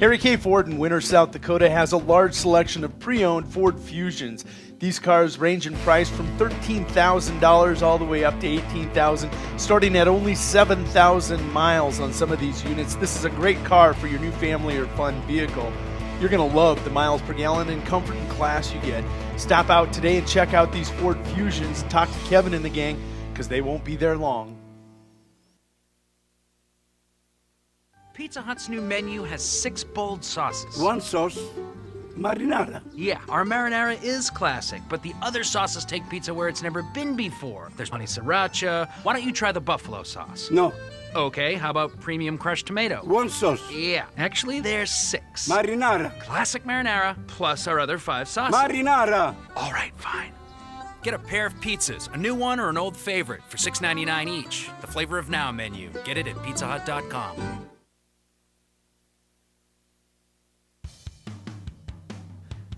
Harry K. Ford in Winter, South Dakota has a large selection of pre-owned Ford Fusions. These cars range in price from $13,000 all the way up to $18,000, starting at only 7,000 miles on some of these units. This is a great car for your new family or fun vehicle. You're going to love the miles per gallon and comfort and class you get. Stop out today and check out these Ford Fusions. Talk to Kevin and the gang, because they won't be there long. Pizza Hut's new menu has 6 bold sauces. One sauce, marinara. Yeah, our marinara is classic, but the other sauces take pizza where it's never been before. There's honey sriracha. Why don't you try the buffalo sauce? No. Okay, how about premium crushed tomato? One sauce. Yeah, actually there's 6. Marinara. Classic marinara, plus our other 5 sauces. Marinara. All right, fine. Get a pair of pizzas, a new one or an old favorite, for $6.99 each. The Flavor of Now menu. Get it at pizzahut.com.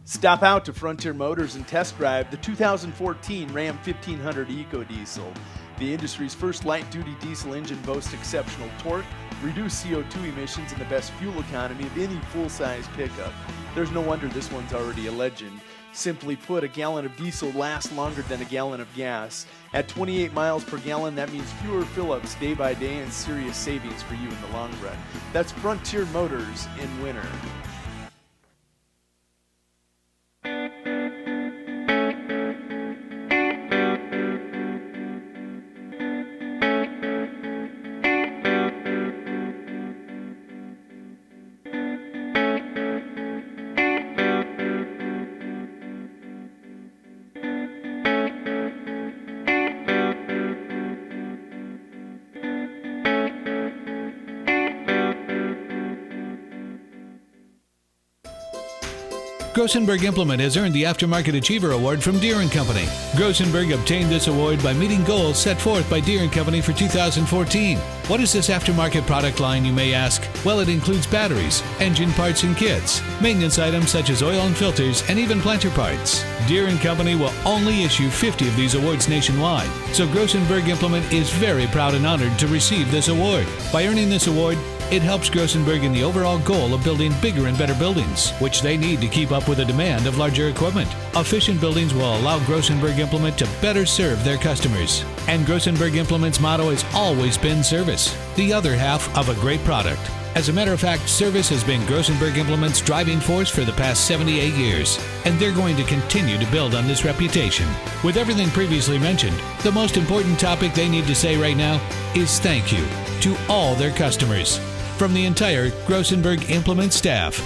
Stop out to Frontier Motors and test drive the 2014 Ram 1500 EcoDiesel. The industry's first light-duty diesel engine boasts exceptional torque, reduced CO2 emissions, and the best fuel economy of any full-size pickup. There's no wonder this one's already a legend. Simply put, a gallon of diesel lasts longer than a gallon of gas. At 28 miles per gallon, that means fewer fill-ups day by day and serious savings for you in the long run. That's Frontier Motors in winter. Grossenberg Implement has earned the Aftermarket Achiever Award from Deere & Company. Grossenberg obtained this award by meeting goals set forth by Deere & Company for 2014. What is this aftermarket product line, you may ask? Well, it includes batteries, engine parts and kits, maintenance items such as oil and filters, and even planter parts. Deere & Company will only issue 50 of these awards nationwide, so Grossenberg Implement is very proud and honored to receive this award. By earning this award, it helps Grossenberg in the overall goal of building bigger and better buildings, which they need to keep up with the demand of larger equipment. Efficient buildings will allow Grossenberg Implement to better serve their customers. And Grossenberg Implement's motto has always been service, the other half of a great product. As a matter of fact, service has been Grossenberg Implement's driving force for the past 78 years, and they're going to continue to build on this reputation. With everything previously mentioned, the most important topic they need to say right now is thank you to all their customers. From the entire Grossenberg Implement staff.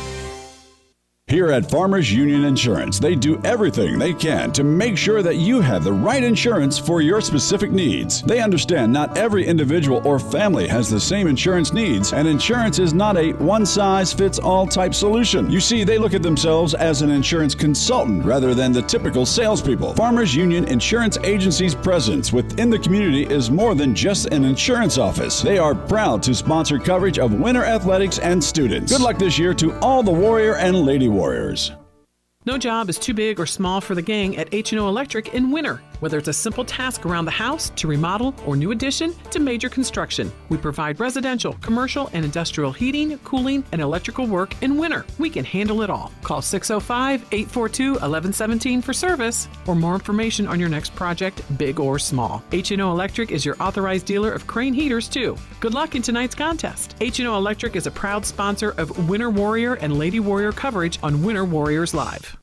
Here at Farmers Union Insurance, they do everything they can to make sure that you have the right insurance for your specific needs. They understand not every individual or family has the same insurance needs, and insurance is not a one-size-fits-all type solution. You see, they look at themselves as an insurance consultant rather than the typical salespeople. Farmers Union Insurance Agency's presence within the community is more than just an insurance office. They are proud to sponsor coverage of winter athletics and students. Good luck this year to all the Warrior and Lady Warriors. No job is too big or small for the gang at H&O Electric in winter. Whether it's a simple task around the house, to remodel, or new addition, to major construction, we provide residential, commercial, and industrial heating, cooling, and electrical work in winter. We can handle it all. Call 605-842-1117 for service or more information on your next project, big or small. H&O Electric is your authorized dealer of Crane heaters, too. Good luck in tonight's contest. H&O Electric is a proud sponsor of Winter Warrior and Lady Warrior coverage on Winter Warriors Live.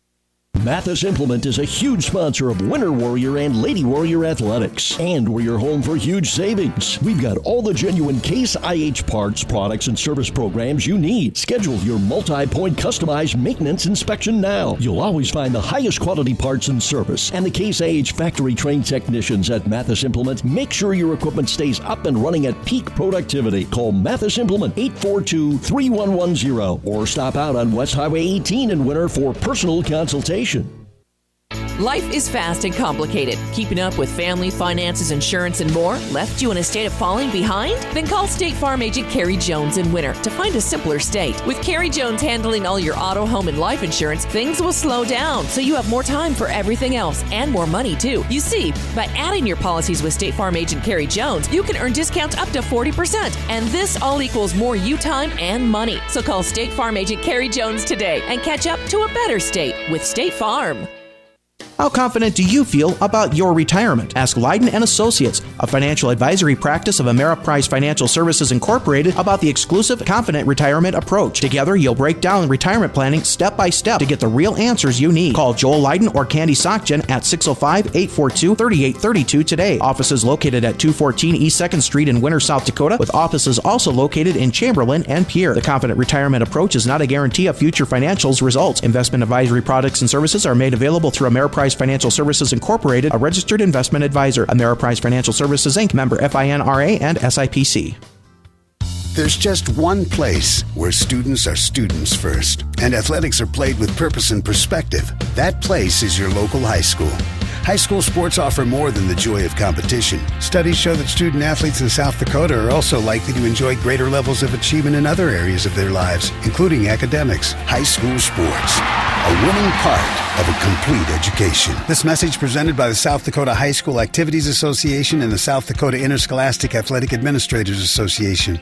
Mathis Implement is a huge sponsor of Winter Warrior and Lady Warrior Athletics, and we're your home for huge savings. We've got all the genuine Case IH parts, products, and service programs you need. Schedule your multi-point customized maintenance inspection now. You'll always find the highest quality parts and service, and the Case IH factory-trained technicians at Mathis Implement make sure your equipment stays up and running at peak productivity. Call Mathis Implement 842-3110 or stop out on West Highway 18 in Winter for personal consultation. Life is fast and complicated. Keeping up with family, finances, insurance, and more left you in a state of falling behind? Then call State Farm agent Carrie Jones in Winter to find a simpler state. With Carrie Jones handling all your auto, home, and life insurance, things will slow down so you have more time for everything else and more money, too. You see, by adding your policies with State Farm agent Carrie Jones, you can earn discounts up to 40%. And this all equals more you time and money. So call State Farm agent Carrie Jones today and catch up to a better state with State Farm. How confident do you feel about your retirement? Ask Leiden & Associates, a financial advisory practice of Ameriprise Financial Services Incorporated, about the exclusive Confident Retirement approach. Together, you'll break down retirement planning step by step to get the real answers you need. Call Joel Leiden or Candy Sockgen at 605-842-3832 today. Offices located at 214 East 2nd Street in Winter, South Dakota, with offices also located in Chamberlain and Pierre. The Confident Retirement approach is not a guarantee of future financials results. Investment advisory products and services are made available through Ameriprise Financial Services Incorporated, a registered investment advisor. Ameriprise Financial Services Inc., member FINRA and SIPC. There's just one place where students are students first, and athletics are played with purpose and perspective. That place is your local high school. High school sports offer more than the joy of competition. Studies show that student athletes in South Dakota are also likely to enjoy greater levels of achievement in other areas of their lives, including academics. High school sports, a winning part of a complete education. This message presented by the South Dakota High School Activities Association and the South Dakota Interscholastic Athletic Administrators Association.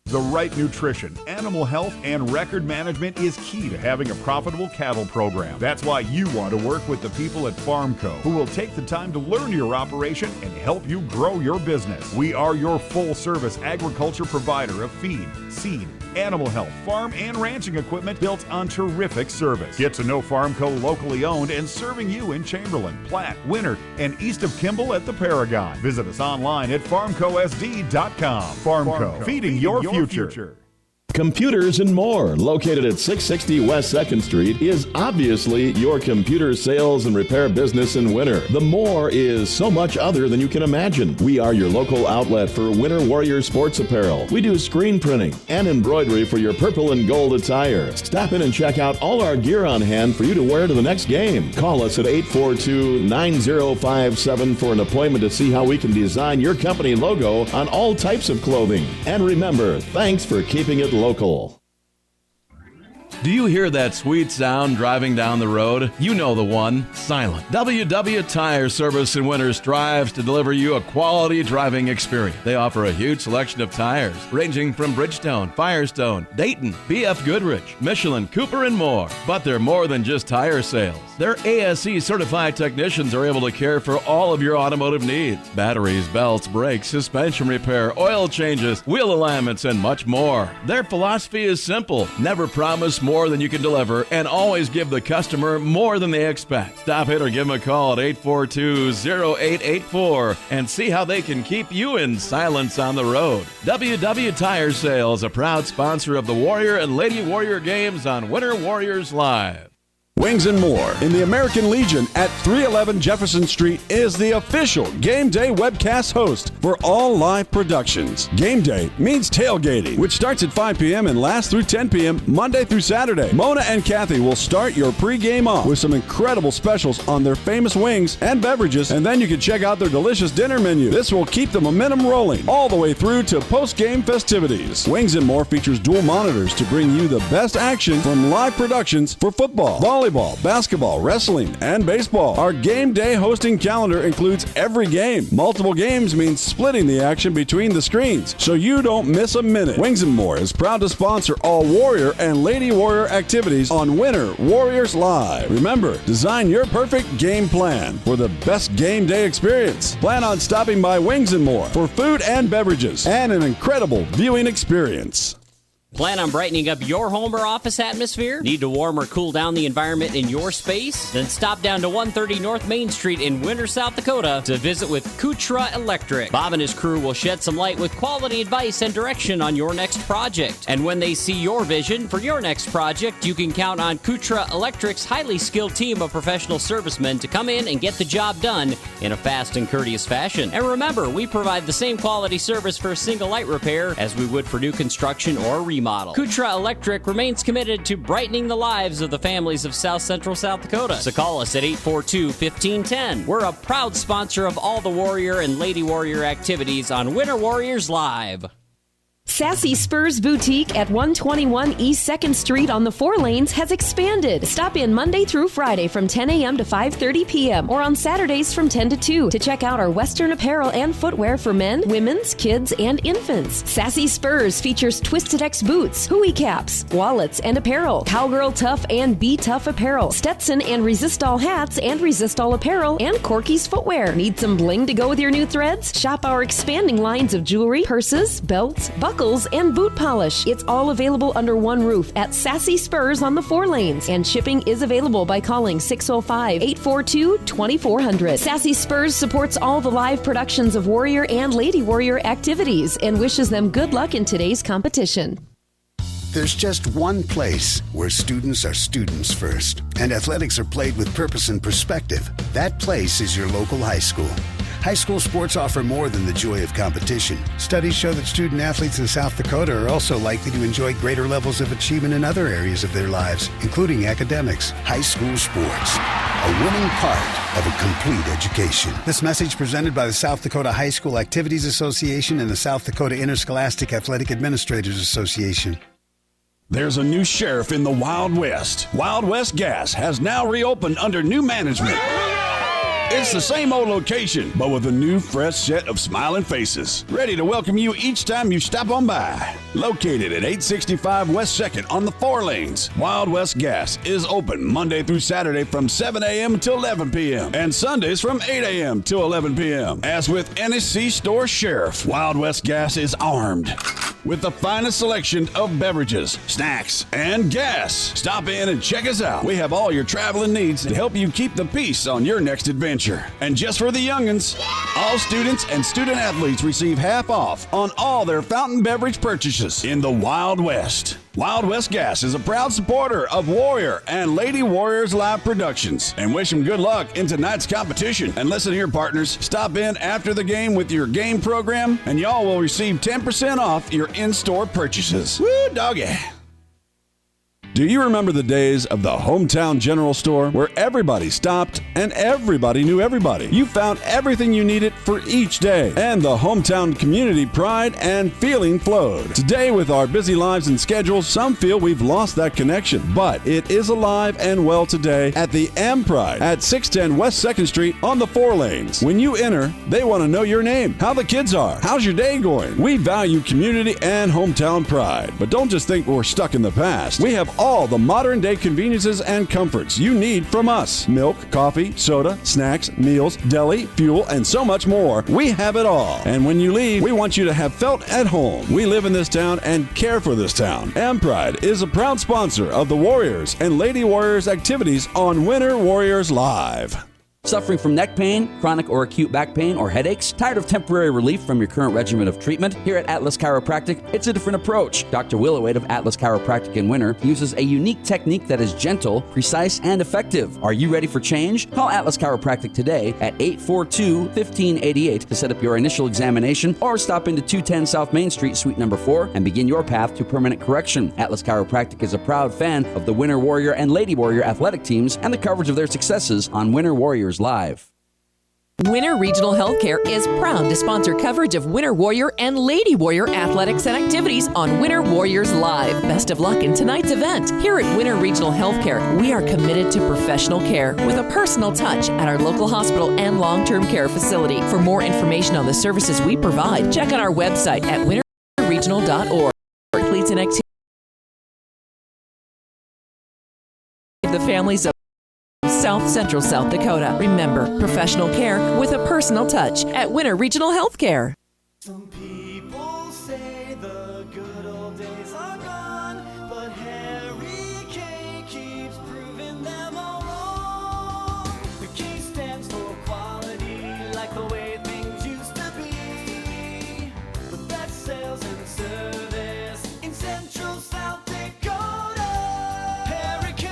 The right nutrition, animal health, and record management is key to having a profitable cattle program. That's why you want to work with the people at Farmco, who will take the time to learn your operation and help you grow your business. We are your full-service agriculture provider of feed, seed, animal health, farm, and ranching equipment built on terrific service. Get to know Farmco, locally owned and serving you in Chamberlain, Platte, Winter, and east of Kimball at the Paragon. Visit us online at farmcosd.com. Farmco, feeding your future. Computers and More, located at 660 West 2nd Street, is obviously your computer sales and repair business in Winter. The More is so much other than you can imagine. We are your local outlet for Winter Warrior sports apparel. We do screen printing and embroidery for your purple and gold attire. Stop in and check out all our gear on hand for you to wear to the next game. Call us at 842-9057 for an appointment to see how we can design your company logo on all types of clothing. And remember, thanks for keeping it local. Do you hear that sweet sound driving down the road? You know the one, Silent. WW Tire Service in Winter strives to deliver you a quality driving experience. They offer a huge selection of tires, ranging from Bridgestone, Firestone, Dayton, BF Goodrich, Michelin, Cooper, and more. But they're more than just tire sales. Their ASE certified technicians are able to care for all of your automotive needs. Batteries, belts, brakes, suspension repair, oil changes, wheel alignments, and much more. Their philosophy is simple. Never promise more than you can deliver, and always give the customer more than they expect. Stop it or give them a call at 842-0884 and see how they can keep you in silence on the road. WW Tire Sales, a proud sponsor of the Warrior and Lady Warrior games on Winter Warriors Live. Wings and More in the American Legion at 311 Jefferson Street is the official Game Day webcast host for all live productions. Game Day means tailgating, which starts at 5 p.m. and lasts through 10 p.m. Monday through Saturday. Mona and Kathy will start your pregame off with some incredible specials on their famous wings and beverages, and then you can check out their delicious dinner menu. This will keep the momentum rolling all the way through to post-game festivities. Wings and More features dual monitors to bring you the best action from live productions for football, volleyball, basketball, wrestling, and baseball. Our game day hosting calendar includes every game. Multiple games means splitting the action between the screens, so you don't miss a minute. Wings and More is proud to sponsor all Warrior and Lady Warrior activities on Winter Warriors Live. Remember, design your perfect game plan for the best game day experience. Plan on stopping by Wings and More for food and beverages and an incredible viewing experience. Plan on brightening up your home or office atmosphere? Need to warm or cool down the environment in your space? Then stop down to 130 North Main Street in Winter, South Dakota to visit with Kutra Electric. Bob and his crew will shed some light with quality advice and direction on your next project. And when they see your vision for your next project, you can count on Kutra Electric's highly skilled team of professional servicemen to come in and get the job done in a fast and courteous fashion. And remember, we provide the same quality service for single light repair as we would for new construction or remodel. remodel. Kutra Electric remains committed to brightening the lives of the families of South Central South Dakota. So call us at 842-1510. We're a proud sponsor of all the Warrior and Lady Warrior activities on Winter Warriors Live. Sassy Spurs Boutique at 121 East 2nd Street on the 4 Lanes has expanded. Stop in Monday through Friday from 10 a.m. to 5:30 p.m. or on Saturdays from 10 to 2 to check out our Western apparel and footwear for men, women's, kids, and infants. Sassy Spurs features Twisted X boots, hooey caps, wallets, and apparel, Cowgirl Tough and Be Tough apparel, Stetson and Resistol hats and Resistol apparel, and Corky's footwear. Need some bling to go with your new threads? Shop our expanding lines of jewelry, purses, belts, buckles, and boot polish. It's all available under one roof at Sassy Spurs on the 4 Lanes, and shipping is available by calling 605-842-2400. Sassy Spurs supports all the live productions of Warrior and Lady Warrior activities and wishes them good luck in today's competition. There's just one place where students are students first, and athletics are played with purpose and perspective. That place is your local high school. High school sports offer more than the joy of competition. Studies show that student athletes in South Dakota are also likely to enjoy greater levels of achievement in other areas of their lives, including academics. High school sports, a winning part of a complete education. This message presented by the South Dakota High School Activities Association and the South Dakota Interscholastic Athletic Administrators Association. There's a new sheriff in the Wild West. Wild West Gas has now reopened under new management. It's the same old location, but with a new, fresh set of smiling faces, ready to welcome you each time you stop on by. Located at 865 West 2nd on the 4 Lanes, Wild West Gas is open Monday through Saturday from 7 a.m. to 11 p.m. and Sundays from 8 a.m. to 11 p.m. As with any C-store sheriff, Wild West Gas is armed with the finest selection of beverages, snacks, and gas. Stop in and check us out. We have all your traveling needs to help you keep the peace on your next adventure. And just for the youngins, all students and student athletes receive half off on all their fountain beverage purchases in the Wild West. Wild West Gas is a proud supporter of Warrior and Lady Warriors Live Productions, and wish them good luck in tonight's competition. And listen here, partners, stop in after the game with your game program, and y'all will receive 10% off your in-store purchases. Woo, doggy. Do you remember the days of the hometown general store where everybody stopped and everybody knew everybody? You found everything you needed for each day, and the hometown community pride and feeling flowed. Today, with our busy lives and schedules, some feel we've lost that connection, but it is alive and well today at the M Pride at 610 West 2nd Street on the 4 Lanes. When you enter, they want to know your name, how the kids are, how's your day going. We value community and hometown pride, but don't just think we're stuck in the past. We have all the modern day conveniences and comforts you need from us. Milk, coffee, soda, snacks, meals, deli, fuel, and so much more. We have it all. And when you leave, we want you to have felt at home. We live in this town and care for this town. M Pride is a proud sponsor of the Warriors and Lady Warriors activities on Winter Warriors Live. Suffering from neck pain, chronic or acute back pain, or headaches? Tired of temporary relief from your current regimen of treatment? Here at Atlas Chiropractic, it's a different approach. Dr. Willowade of Atlas Chiropractic in Winter uses a unique technique that is gentle, precise, and effective. Are you ready for change? Call Atlas Chiropractic today at 842-1588 to set up your initial examination, or stop into 210 South Main Street, Suite number 4, and begin your path to permanent correction. Atlas Chiropractic is a proud fan of the Winter Warrior and Lady Warrior athletic teams and the coverage of their successes on Winter Warriors Live. Winter Regional Healthcare is proud to sponsor coverage of Winter Warrior and Lady Warrior athletics and activities on Winter Warriors Live. Best of luck in tonight's event. Here at Winter Regional Healthcare, we are committed to professional care with a personal touch at our local hospital and long-term care facility. For more information on the services we provide, check out our website at winterregional.org. Athletes and activities of the families of South Central South Dakota. Remember, professional care with a personal touch at Winter Regional Healthcare. Some people say the good old days are gone, but Harry K keeps proving them all wrong. The K stands for quality, like the way things used to be. The best sales and service in Central South Dakota. Harry K.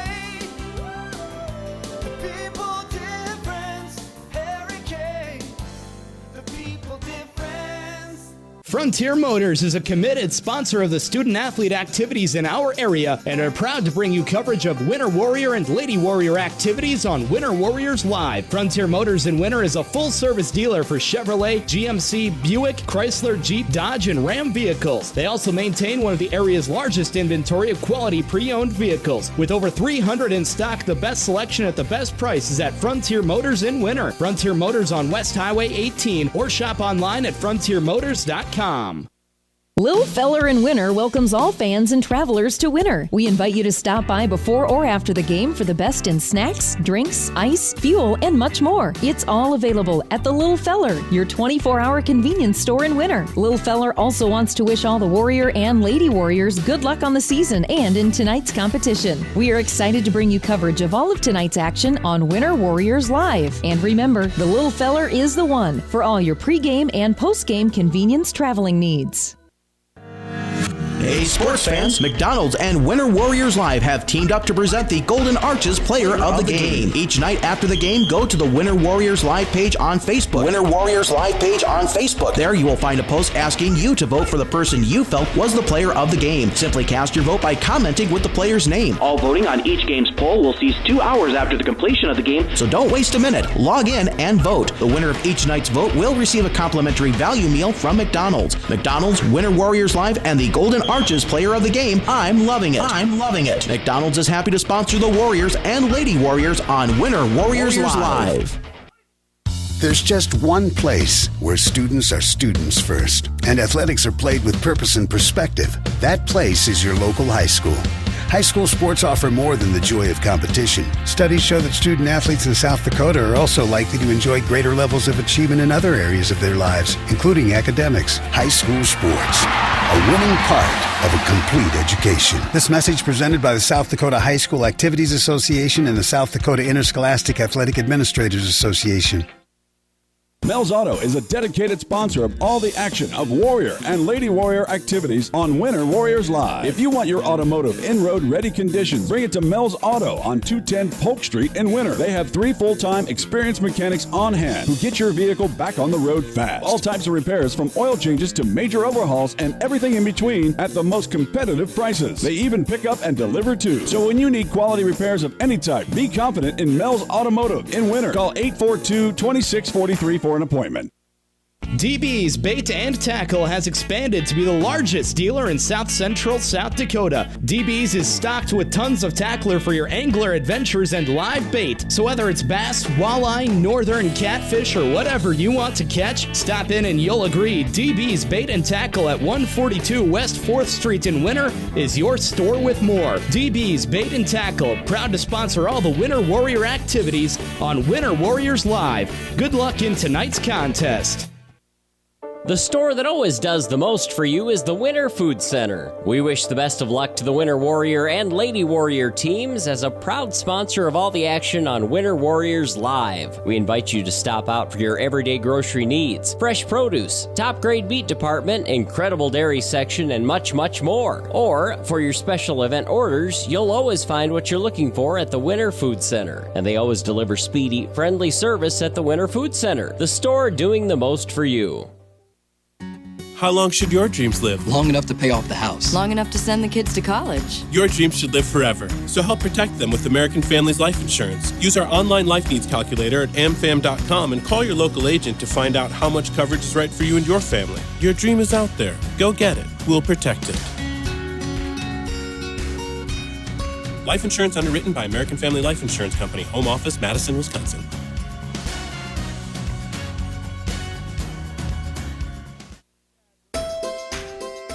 People difference, Harry K. The people difference. Frontier Motors is a committed sponsor of the student-athlete activities in our area and are proud to bring you coverage of Winter Warrior and Lady Warrior activities on Winter Warriors Live. Frontier Motors in Winter is a full-service dealer for Chevrolet, GMC, Buick, Chrysler, Jeep, Dodge, and Ram vehicles. They also maintain one of the area's largest inventory of quality pre-owned vehicles. With over 300 in stock, the best selection at the best price is at Frontier Motors in Winter. Frontier Motors on West Highway 18 or shop online at frontiermotors.com. Lil Feller in Winter welcomes all fans and travelers to Winter. We invite you to stop by before or after the game for the best in snacks, drinks, ice, fuel, and much more. It's all available at the Lil Feller, your 24-hour convenience store in Winter. Lil Feller also wants to wish all the Warrior and Lady Warriors good luck on the season and in tonight's competition. We are excited to bring you coverage of all of tonight's action on Winter Warriors Live. And remember, the Lil Feller is the one for all your pregame and postgame convenience traveling needs. Hey, sports fans, McDonald's and Winter Warriors Live have teamed up to present the Golden Arches Player of the Game. Each night after the game, go to the Winter Warriors Live page on Facebook. Winter Warriors Live page on Facebook. There you will find a post asking you to vote for the person you felt was the player of the game. Simply cast your vote by commenting with the player's name. All voting on each game's poll will cease 2 hours after the completion of the game. So don't waste a minute. Log in and vote. The winner of each night's vote will receive a complimentary value meal from McDonald's. McDonald's, Winter Warriors Live, and the Golden Arches Player of the Game. I'm loving it. I'm loving it. McDonald's is happy to sponsor the Warriors and Lady Warriors on Winter Warriors Live. There's just one place where students are students first, and athletics are played with purpose and perspective. That place is your local high school. High school sports offer more than the joy of competition. Studies show that student athletes in South Dakota are also likely to enjoy greater levels of achievement in other areas of their lives, including academics. High school sports, a winning part of a complete education. This message presented by the South Dakota High School Activities Association and the South Dakota Interscholastic Athletic Administrators Association. Mel's Auto is a dedicated sponsor of all the action of Warrior and Lady Warrior activities on Winter Warriors Live. If you want your automotive in-road ready conditions, bring it to Mel's Auto on 210 Polk Street in Winter. They have 3 full-time experienced mechanics on hand who get your vehicle back on the road fast. All types of repairs from oil changes to major overhauls and everything in between at the most competitive prices. They even pick up and deliver too. So when you need quality repairs of any type, be confident in Mel's Automotive in Winter. Call 842-2643 for an appointment. DB's Bait and Tackle has expanded to be the largest dealer in South Central South Dakota. DB's is stocked with tons of tackler for your angler adventures and live bait. So whether it's bass, walleye, northern catfish, or whatever you want to catch, stop in and you'll agree DB's Bait and Tackle at 142 West 4th Street in Winter is your store with more. DB's Bait and Tackle, proud to sponsor all the Winter Warrior activities on Winter Warriors Live. Good luck in tonight's contest. The store that always does the most for you is the Winter Food Center. We wish the best of luck to the Winter Warrior and Lady Warrior teams as a proud sponsor of all the action on Winter Warriors Live. We invite you to stop out for your everyday grocery needs, fresh produce, top-grade meat department, incredible dairy section, and much, much more. Or, for your special event orders, you'll always find what you're looking for at the Winter Food Center. And they always deliver speedy, friendly service at the Winter Food Center, the store doing the most for you. How long should your dreams live? Long enough to pay off the house. Long enough to send the kids to college. Your dreams should live forever. So help protect them with American Families Life Insurance. Use our online life needs calculator at amfam.com and call your local agent to find out how much coverage is right for you and your family. Your dream is out there. Go get it. We'll protect it. Life insurance underwritten by American Family Life Insurance Company. Home office, Madison, Wisconsin.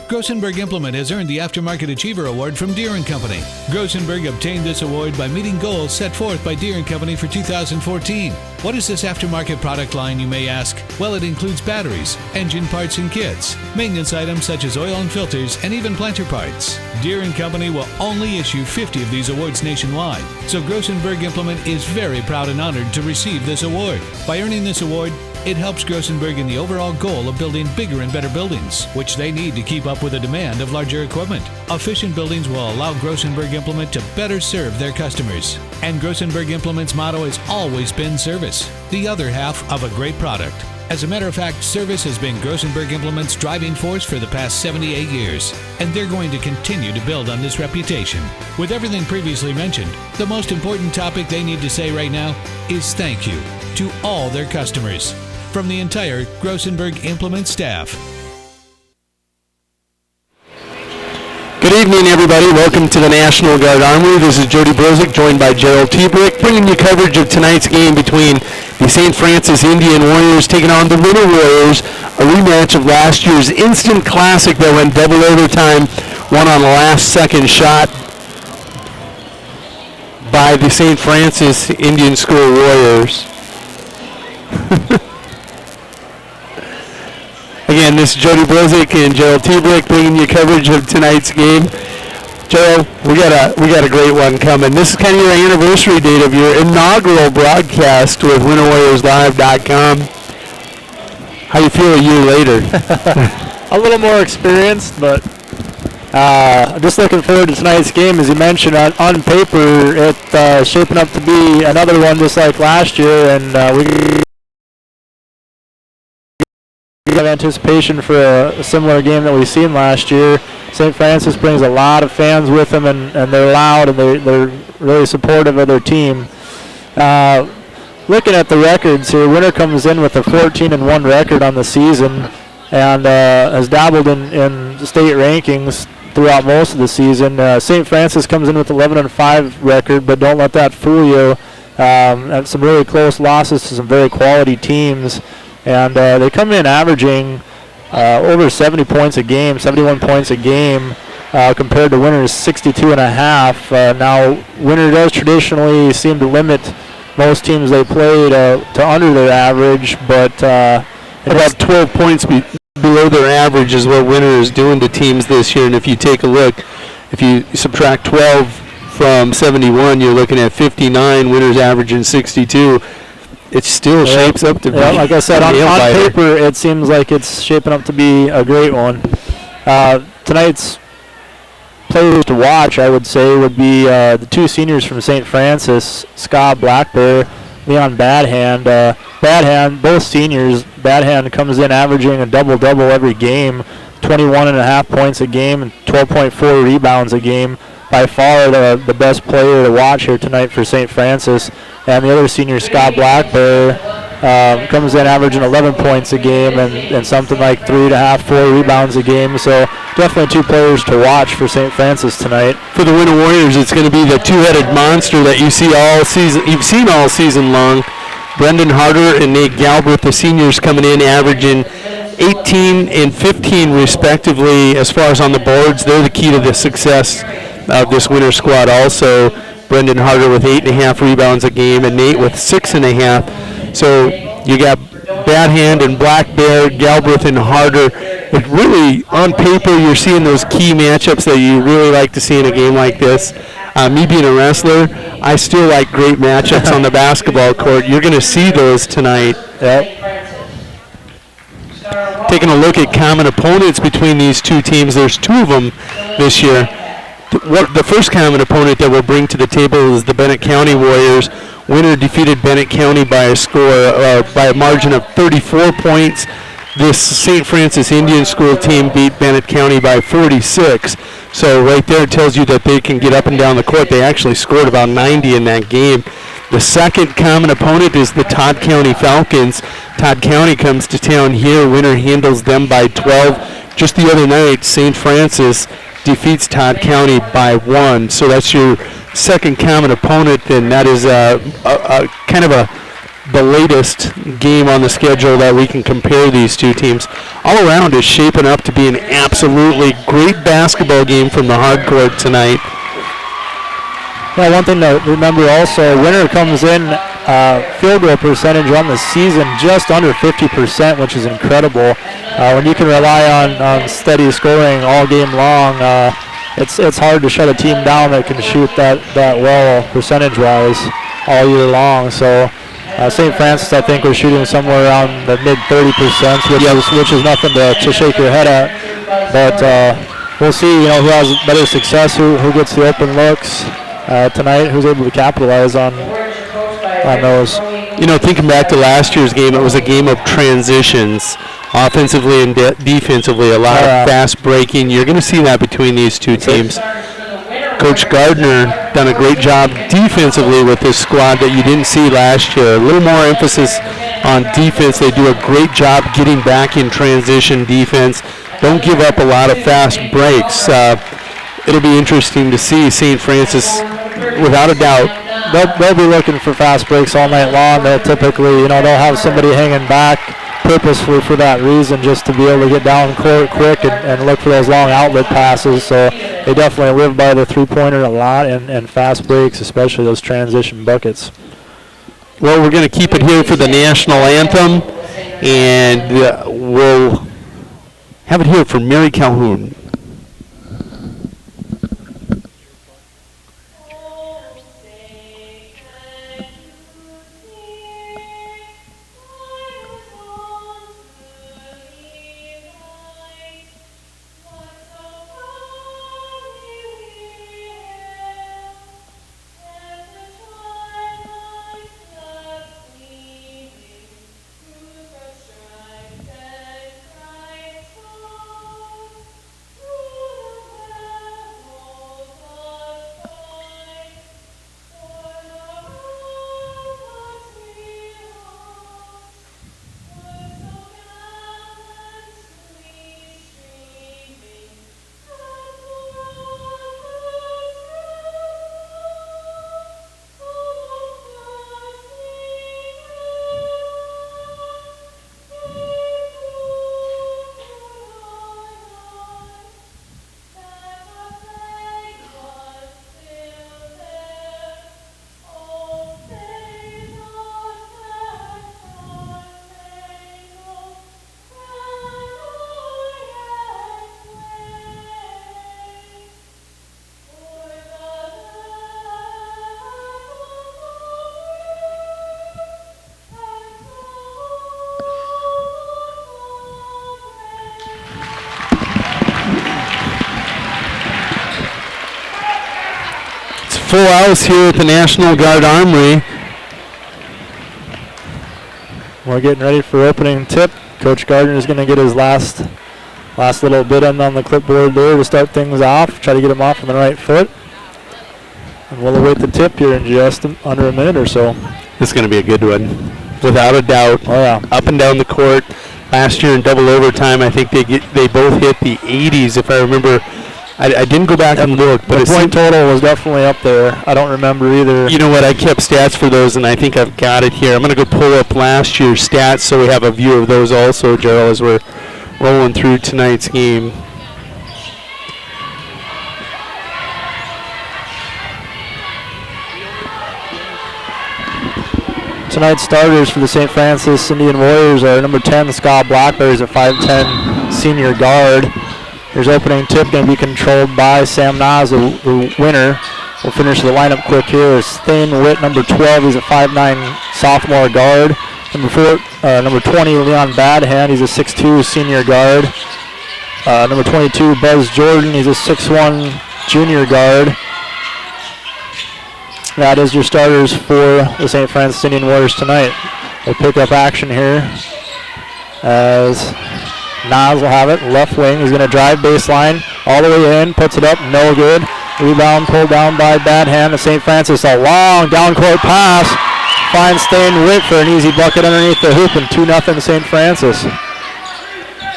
Grossenberg Implement has earned the Aftermarket Achiever Award from Deere & Company. Grossenberg obtained this award by meeting goals set forth by Deere & Company for 2014. What is this aftermarket product line, you may ask? Well, it includes batteries, engine parts and kits, maintenance items such as oil and filters, and even planter parts. Deere & Company will only issue 50 of these awards nationwide, so Grossenberg Implement is very proud and honored to receive this award. By earning this award, it helps Grossenberg in the overall goal of building bigger and better buildings, which they need to keep up with the demand of larger equipment. Efficient buildings will allow Grossenberg Implement to better serve their customers. And Grossenberg Implement's motto has always been service, the other half of a great product. As a matter of fact, service has been Grosenberg Implement's driving force for the past 78 years, and they're going to continue to build on this reputation. With everything previously mentioned, the most important topic they need to say right now is thank you to all their customers from the entire Grosenberg Implement staff. Good evening, everybody. Welcome to the National Guard Armory. This is Jody Brozick, joined by Gerald Tebrick, bringing you coverage of tonight's game between the St. Francis Indian Warriors taking on the Winter Warriors, a rematch of last year's instant classic that went double overtime, won on the last-second shot by the St. Francis Indian School Warriors. Again, this is Jody Brozick and Gerald Tebrick bringing you coverage of tonight's game. Gerald, we got a great one coming. This is kind of your anniversary date of your inaugural broadcast with WinterWarriorsLive.com. How you feel a year later? A little more experienced, but just looking forward to tonight's game. As you mentioned, on paper, it's shaping up to be another one just like last year, and we have anticipation for a similar game that we've seen last year. St. Francis brings a lot of fans with them, and they're loud, and they're really supportive of their team. Looking at the records here, Winter comes in with a 14-1 record on the season, and has dabbled in state rankings throughout most of the season. St. Francis comes in with 11-5 record, but don't let that fool you. And some really close losses to some very quality teams. And they come in averaging over 70 points a game, 71 points a game, compared to Winter's 62.5. Now, Winter does traditionally seem to limit most teams they play to under their average, but about 12 points below their average is what Winter is doing to teams this year. And if you take a look, if you subtract 12 from 71, you're looking at 59. Winter's averaging 62. It still shapes up to be. Like I said, on paper, it seems like it's shaping up to be a great one. Tonight's players to watch, I would say, would be the two seniors from St. Francis, Scott Blackbear, Leon Badhand. Badhand, both seniors. Badhand comes in averaging a double-double every game, 21.5 points a game and 12.4 rebounds a game. By far the best player to watch here tonight for St. Francis. And the other senior, Scott Blackbear, comes in averaging 11 points a game and something like 3.5, 4 rebounds a game. So definitely two players to watch for St. Francis tonight. For the Winter Warriors, it's going to be the two-headed monster that you've seen all season long. Brendan Harder and Nate Galbraith, the seniors, coming in averaging 18 and 15 respectively as far as on the boards. They're the key to the success of this Winter squad also. Brendan Harder with 8.5 rebounds a game and Nate with 6.5. So you got Badhand and Black Bear, Galbraith and Harder. It really, on paper, you're seeing those key matchups that you really like to see in a game like this. Me being a wrestler, I still like great matchups on the basketball court. You're going to see those tonight. Yep. Taking a look at common opponents between these two teams, there's two of them this year. The first common opponent that we'll bring to the table is the Bennett County Warriors. Winter defeated Bennett County by a margin of 34 points. This St. Francis Indian School team beat Bennett County by 46. So right there it tells you that they can get up and down the court. They actually scored about 90 in that game. The second common opponent is the Todd County Falcons. Todd County comes to town here. Winter handles them by 12. Just the other night, St. Francis defeats Todd County by 1. So that's your second common opponent, and that is kind of the latest game on the schedule that we can compare these two teams. All around is shaping up to be an absolutely great basketball game from the hard court tonight. Yeah, one thing to remember also, Winter comes in field goal percentage on the season just under 50%, which is incredible. When you can rely on steady scoring all game long, it's hard to shut a team down that can shoot that well percentage-wise all year long. So St. Francis, I think, we're shooting somewhere around the mid-30%, which is nothing to shake your head at. But we'll see, who has better success, who gets the open looks tonight, who's able to capitalize on those. Thinking back to last year's game, it was a game of transitions, offensively and defensively, a lot of fast breaking. You're going to see that between these two teams. Coach Gardner done a great job defensively with this squad that you didn't see last year. A little more emphasis on defense. They do a great job getting back in transition defense. Don't give up a lot of fast breaks. It'll be interesting to see St. Francis, without a doubt. They'll be looking for fast breaks all night long. They'll typically, they'll have somebody hanging back purposefully for that reason, just to be able to get down court quick and look for those long outlet passes. So they definitely live by the three-pointer a lot and fast breaks, especially those transition buckets. Well, we're going to keep it here for the national anthem, and we'll have it here for Mary Calhoun. Full house here at the National Guard Armory. We're getting ready for opening tip. Coach Gardner is going to get his last little bit on the clipboard there to start things off. Try to get him off on the right foot. And we'll await the tip here in just under a minute or so. This is going to be a good one, without a doubt. Oh yeah. Up and down the court. Last year in double overtime, I think they both hit the 80s, if I remember. I didn't go back and look, but the point total was definitely up there. I don't remember either. You know what? I kept stats for those, and I think I've got it here. I'm going to go pull up last year's stats so we have a view of those also, Gerald, as we're rolling through tonight's game. Tonight's starters for the St. Francis Indian Warriors are number 10, Scott Blackberry, is a 5'10 senior guard. Here's opening tip, going to be controlled by Sam Nas, the winner. We'll finish the lineup quick here. Thane Witt, number 12, he's a 5'9 sophomore guard. Number 20, Leon Badhand, he's a 6'2 senior guard. Number 22, Buzz Jordan, he's a 6'1 junior guard. That is your starters for the St. Francis Indian Warriors tonight. We'll pick up action here as Nas will have it, left wing. He's going to drive baseline all the way in, puts it up, no good. Rebound pulled down by Badhand of St. Francis. A long down court pass. Finds Thane Witt for an easy bucket underneath the hoop, and 2-0 St. Francis.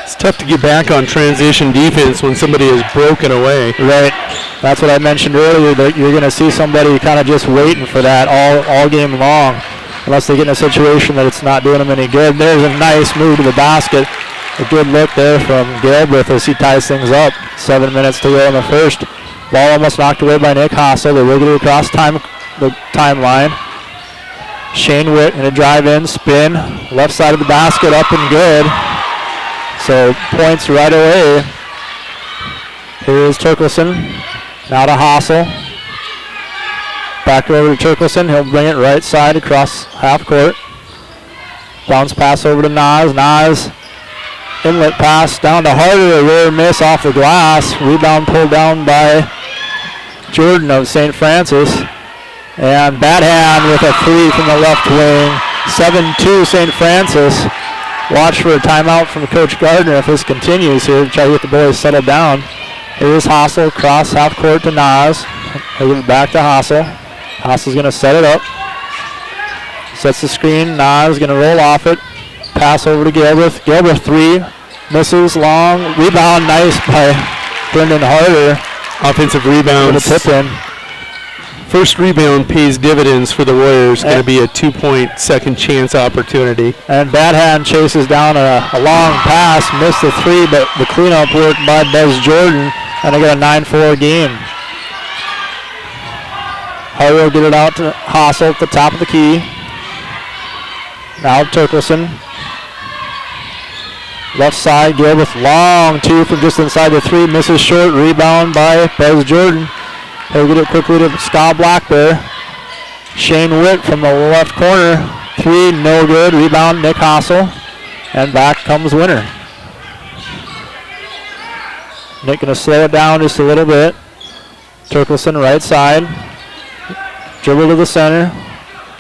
It's tough to get back on transition defense when somebody is broken away. Right. That's what I mentioned earlier, that you're going to see somebody kind of just waiting for that all game long, unless they get in a situation that it's not doing them any good. There's a nice move to the basket. A good look there from Galbraith as he ties things up. 7 minutes to go in the first. Ball almost knocked away by Nick Hassel. They wiggle it across the timeline. Shane Witt in a drive-in, spin. Left side of the basket, up and good. So points right away. Here is Turkelson. Now to Hassel. Back over to Turkelson. He'll bring it right side across half court. Bounce pass over to Nas. Nas. Inlet pass down to Harder, a rare miss off the glass. Rebound pulled down by Jordan of St. Francis. And Badhand with a three from the left wing. 7-2 St. Francis. Watch for a timeout from Coach Gardner if this continues here to try to get the boys settled down. Here's Hassel, cross half court to Nas. He'll give it back to Hassel. Hassel's going to set it up. Sets the screen. Nas going to roll off it. Pass over to Gilbreth. Gilbreth 3. Misses long. Rebound nice by Brendan Harder. Offensive rebound. With a tip in. First rebound pays dividends for the Warriors. Going to be a 2-point second chance opportunity. And Bad Hand chases down a long pass. Missed the 3, but the cleanup work by Buzz Jordan. And they got a 9-4 game. Harder will get it out to Hassel at the top of the key. Now Turkelson. Left side, Gilbreth, long 2 from just inside the 3. Misses short. Rebound by Buzz Jordan. He'll get it quickly to Scott Black there. Shane Witt from the left corner. 3, no good. Rebound, Nick Hassel. And back comes Winter. Nick going to slow it down just a little bit. Turkelson right side. Dribble to the center.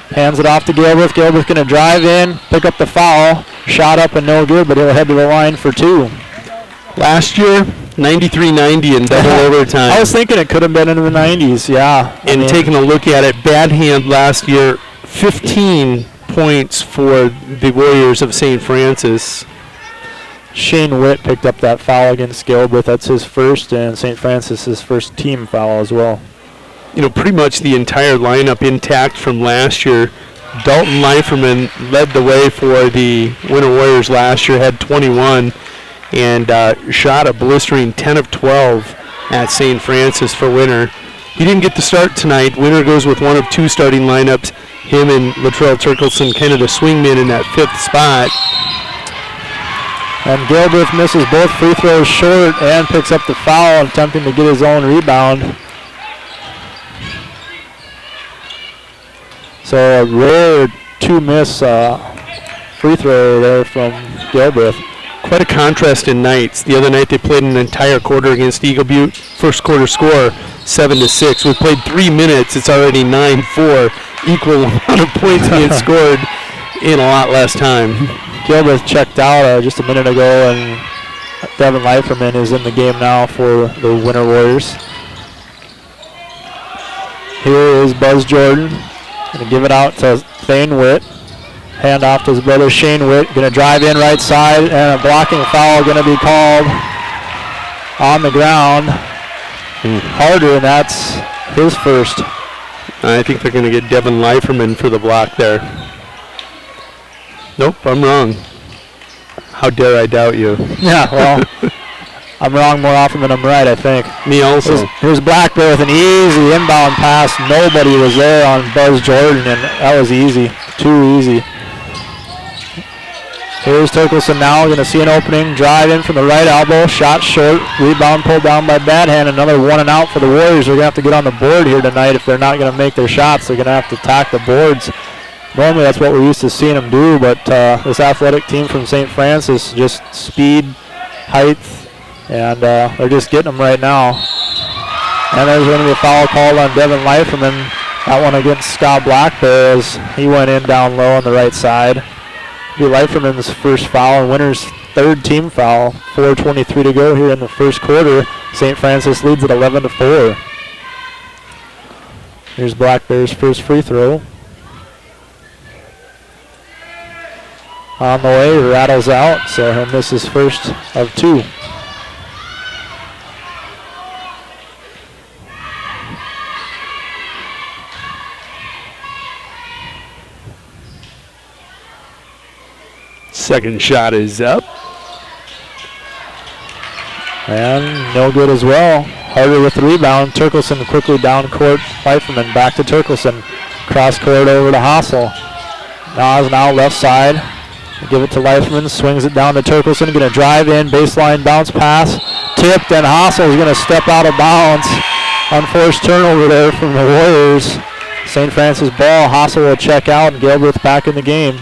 Hands it off to Gilbreth. Gilbreth going to drive in, pick up the foul. Shot up and no good, but he'll head to the line for 2. Last year, 93-90 in double overtime. I was thinking it could have been in the 90s, yeah. And taking a look at it, Bad Hand last year, 15 points for the Warriors of St. Francis. Shane Witt picked up that foul against Gilbreth. That's his first, and St. Francis' first team foul as well. You know, pretty much the entire lineup intact from last year. Dalton Leiferman led the way for the Winter Warriors last year, had 21, and shot a blistering 10 of 12 at St. Francis for Winter. He didn't get the start tonight. Winter goes with one of 2 starting lineups. Him and Latrell Turkelson kind of the swingman in that 5th spot. And Gilbreth misses both free throws short and picks up the foul, attempting to get his own rebound. So a rare 2-miss free throw there from Gilbreth. Quite a contrast in nights. The other night they played an entire quarter against Eagle Butte. First quarter score, 7-6. We played 3 minutes. It's already 9-4. Equal amount of points being scored in a lot less time. Gilbreth checked out just a minute ago, and Devin Leiferman is in the game now for the Winter Warriors. Here is Buzz Jordan. Going to give it out to Thane Witt. Hand off to his brother Shane Witt. Going to drive in right side, and a blocking foul going to be called on the ground. Harder, and that's his first. I think they're going to get Devin Leiferman for the block there. Nope, I'm wrong. How dare I doubt you? Yeah, well, I'm wrong more often than I'm right, I think. Me also. Here's Blackbear with an easy inbound pass. Nobody was there on Buzz Jordan, and that was easy. Too easy. Here's Turkelson now. Going to see an opening. Drive in from the right elbow. Shot short. Rebound pulled down by Bad Hand. Another 1 and out for the Warriors. They're going to have to get on the board here tonight. If they're not going to make their shots, they're going to have to attack the boards. Normally that's what we're used to seeing them do, but this athletic team from St. Francis, just speed, height, and they're just getting them right now. And there's going to be a foul called on Devin Leiferman. That one against Scott Blackbear as he went in down low on the right side. It'll be Leiferman's first foul and Winter's 3rd team foul. 4:23 to go here in the first quarter. St. Francis leads at 11-4. Here's Blackbear's first free throw. On the way, rattles out, so he'll miss his first of 2. Second shot is up. And no good as well. Harder with the rebound. Turkelson quickly down court. Leiferman back to Turkelson. Cross court over to Hassel. Nas now left side. Give it to Leiferman, swings it down to Turkelson, going to drive in, baseline bounce pass, tipped, and Hassel is going to step out of bounds. Unforced turnover there from the Warriors. St. Francis ball, Hassel will check out, and Gilbreth back in the game.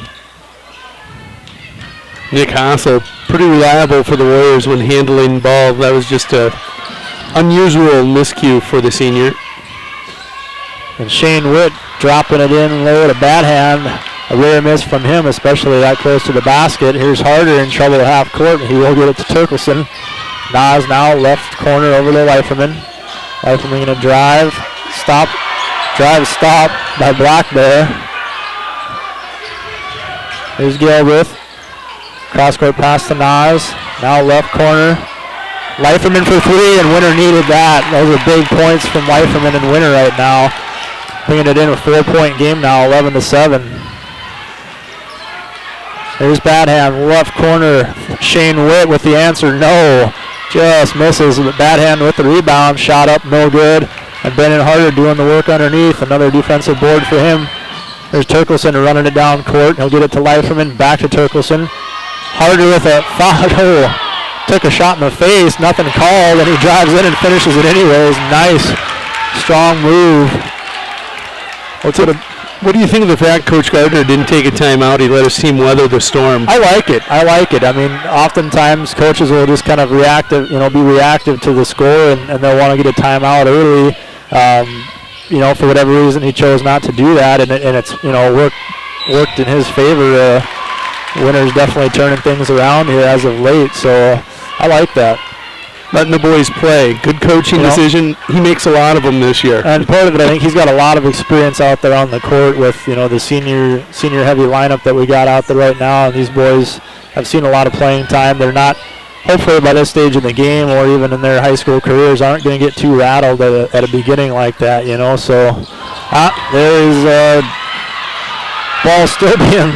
Nick Hassel, pretty reliable for the Warriors when handling ball. That was just a unusual miscue for the senior. And Shane Witt dropping it in low to Bad Hand. a rare miss from him, especially that close to the basket. Here's Harder in trouble at half court. He will get it to Turkelson. Nas now left corner over to Leiferman. Leiferman going to drive. Stop by Black Bear. Here's Gilbreth. Cross-court pass to Nas. Now left corner. Leiferman for three, and Winter needed that. Those are big points from Leiferman and Winter right now. Bringing it in a 4-point game now, 11-7. There's Badhand, left corner. Shane Witt with the answer, no. Just misses. Badhand with the rebound, shot up, no good. And Brennan Harder doing the work underneath. Another defensive board for him. There's Turkelson running it down court. He'll get it to Leiferman, back to Turkelson. Harder with a foul. Took a shot in the face, nothing called, and he drives in and finishes it anyways. Nice, strong move. What do you think of the fact Coach Gardner didn't take a timeout? He let his team weather the storm. I like it. I mean, oftentimes coaches will just kind of be reactive to the score, and they'll want to get a timeout early. For whatever reason, he chose not to do that, and it's worked in his favor. Winter's definitely turning things around here as of late, so I like that. Letting the boys play. Good coaching decision. He makes a lot of them this year. And part of it, I think he's got a lot of experience out there on the court with, the senior heavy lineup that we got out there right now. And these boys have seen a lot of playing time. They're not, hopefully by this stage in the game or even in their high school careers, aren't going to get too rattled at a beginning like that, So there's ball still being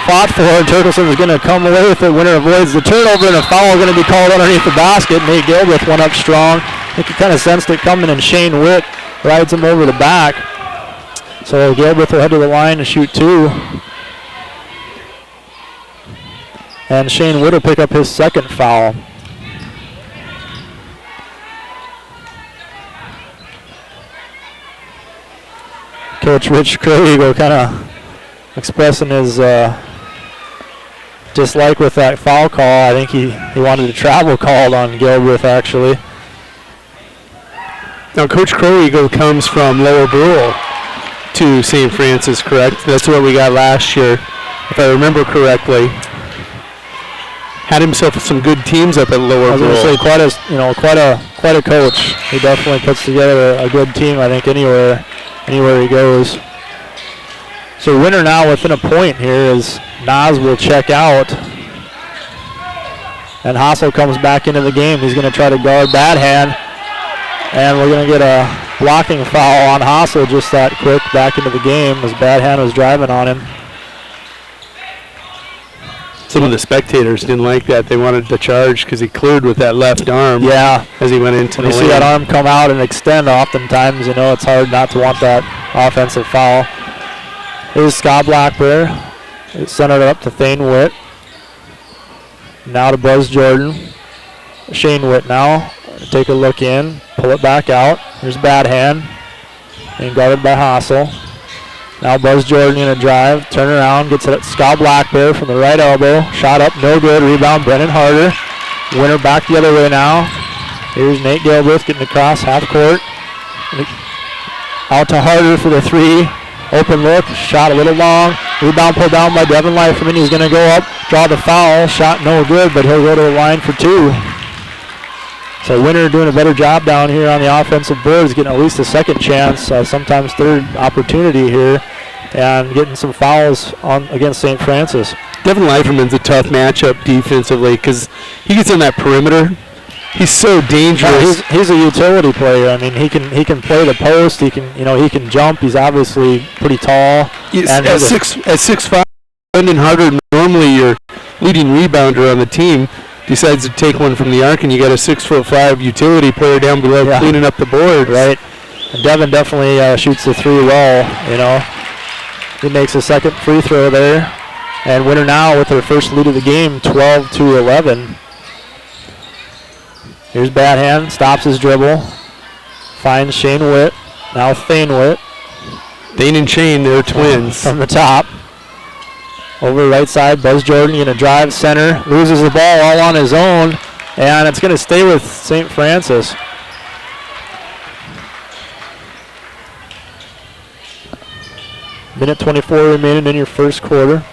fought for, and Turkelson is going to come away with it. Winter avoids the turnover, and a foul going to be called underneath the basket. Nate Gilbreth went up strong. I think he kind of sensed it coming, and Shane Witt rides him over the back. So Gilbreth will head to the line to shoot two. And Shane Witt will pick up his second foul. Coach Rich Kroeg kind of expressing his dislike with that foul call. I think he wanted a travel called on Gilbreth, actually. Now, Coach Kroeg comes from Lower Brule to St. Francis, correct? That's what we got last year, if I remember correctly. Had himself some good teams up at Lower Brule. I was going to say quite a coach. He definitely puts together a good team, I think, anywhere he goes. So Winter now within a point here as Nas will check out. And Hassel comes back into the game. He's going to try to guard Badhand. And we're going to get a blocking foul on Hassel just that quick back into the game as Badhand was driving on him. Some of the spectators didn't like that. They wanted to charge because he cleared with that left arm. Yeah. As he went into the lane. You see that arm come out and extend oftentimes, it's hard not to want that offensive foul. Here's Scott Blackbear. It's centered up to Thane Witt. Now to Buzz Jordan. Shane Witt now. Take a look in. Pull it back out. Here's Badhand. And guarded by Hassel. Now Buzz Jordan going to drive. Turn around. Gets it at Scott Blackbear from the right elbow. Shot up. No good. Rebound. Brennan Harder. Winter back the other way now. Here's Nate Gilbreth getting across half court. Out to Harder for the three. Open look, shot a little long. Rebound pulled down by Devin Leiferman. He's going to go up, draw the foul. Shot no good, but he'll go to the line for two. So Winter doing a better job down here on the offensive boards, getting at least a second chance, sometimes third opportunity here, and getting some fouls against St. Francis. Devin Leiferman's a tough matchup defensively because he gets on that perimeter. He's so dangerous. He's a utility player. I mean, he can play the post. He can jump. He's obviously pretty tall. At 6'5", Brendan Harder, normally your leading rebounder on the team, decides to take one from the arc, and you got a 6'5" utility player down below cleaning up the board. Right. And Devin definitely shoots the three well. He makes a second free throw there, and Winter now with their first lead of the game, 12-11. Here's Badhand, stops his dribble, finds Shane Witt, now Thane Witt. Thane and Shane, they're twins. From the top. Over right side, Buzz Jordan going to drive center, loses the ball all on his own, and it's going to stay with St. Francis. Minute 24 remaining in your first quarter.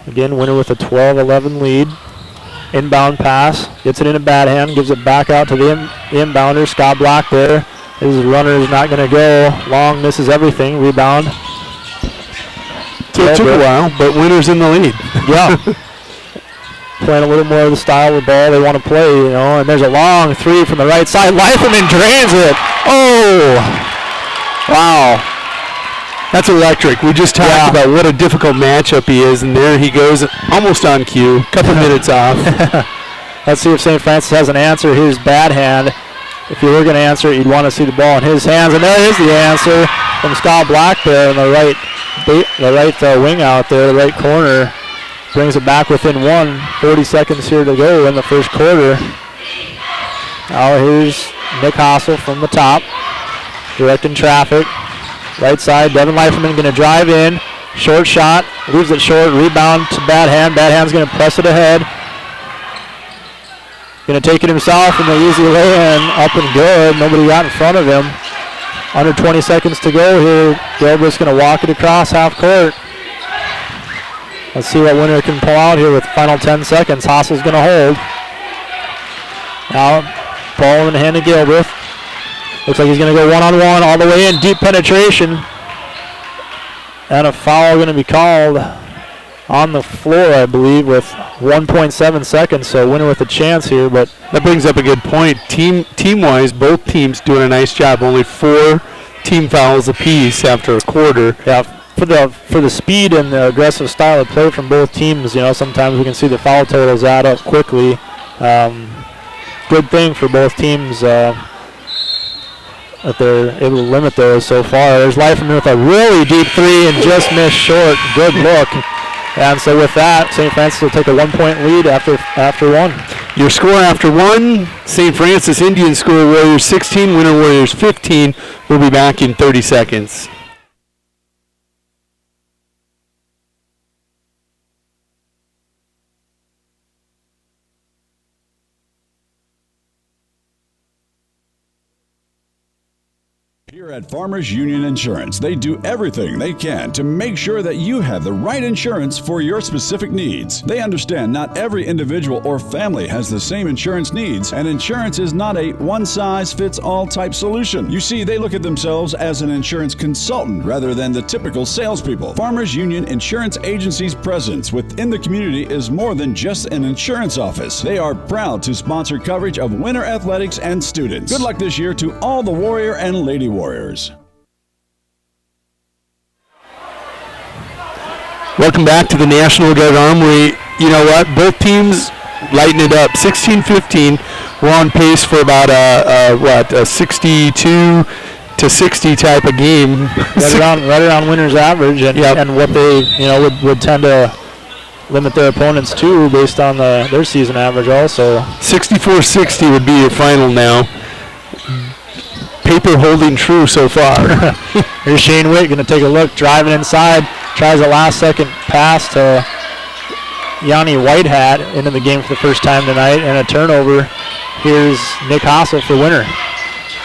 Again, Winter with a 12-11 lead. Inbound pass, gets it in a bad hand, gives it back out to the inbounder. Scott Block there. His runner is not going to go. Long misses everything. Rebound. So it took a while, but Winter's in the lead. Yeah. Playing a little more of the style of ball they want to play, you know. And there's a long three from the right side. Leiferman drains it. Oh! Wow. That's electric. We just talked about what a difficult matchup he is, and there he goes almost on cue. Couple minutes off. Let's see if St. Francis has an answer. Here's bad hand. If you were going to answer it, you'd want to see the ball in his hands. And there is the answer from Scott Black there in the right wing out there, the right corner. Brings it back within 40 seconds here to go in the first quarter. Now here's Nick Hossel from the top, directing traffic. Right side, Devin Leiferman going to drive in. Short shot, leaves it short. Rebound to Bad Hand. Bad Hand's going to press it ahead. Going to take it himself, and the easy lay-in up and good. Nobody got in front of him. Under 20 seconds to go here. Gilbert's going to walk it across half court. Let's see what Winter can pull out here with the final 10 seconds. Hossel's going to hold. Now, ball in the hand of Gilbert. Looks like he's going to go one-on-one all the way in. Deep penetration. And a foul going to be called on the floor, I believe, with 1.7 seconds. So Winter with a chance here, but that brings up a good point. Team-wise, both teams doing a nice job. Only 4 team fouls apiece after a quarter. Yeah, for the speed and the aggressive style of play from both teams, you know, sometimes we can see the foul totals add up quickly. Good thing for both teams that they're able to limit those so far. There's Leiferman with a really deep three and just missed short. Good look. And so with that, St. Francis will take a 1-point lead after one. Your score after one, St. Francis Indian School Warriors 16, Winter Warriors 15. We'll be back in 30 seconds. Here at Farmers Union Insurance, they do everything they can to make sure that you have the right insurance for your specific needs. They understand not every individual or family has the same insurance needs, and insurance is not a one-size-fits-all type solution. You see, they look at themselves as an insurance consultant rather than the typical salespeople. Farmers Union Insurance Agency's presence within the community is more than just an insurance office. They are proud to sponsor coverage of winter athletics and students. Good luck this year to all the Warrior and Lady Warriors. Welcome back to the National Guard Armory. You know what? Both teams lighten it up. 16-15. We're on pace for about a 62 to 60 type of game. Right around Winter's average, and what they would tend to limit their opponents to based on their season average also. 64-60 would be your final now. Paper holding true so far. Here's Shane Witt going to take a look, driving inside, tries a last-second pass to Yanni Whitehat into the game for the first time tonight, and a turnover. Here's Nick Hossel for Winter.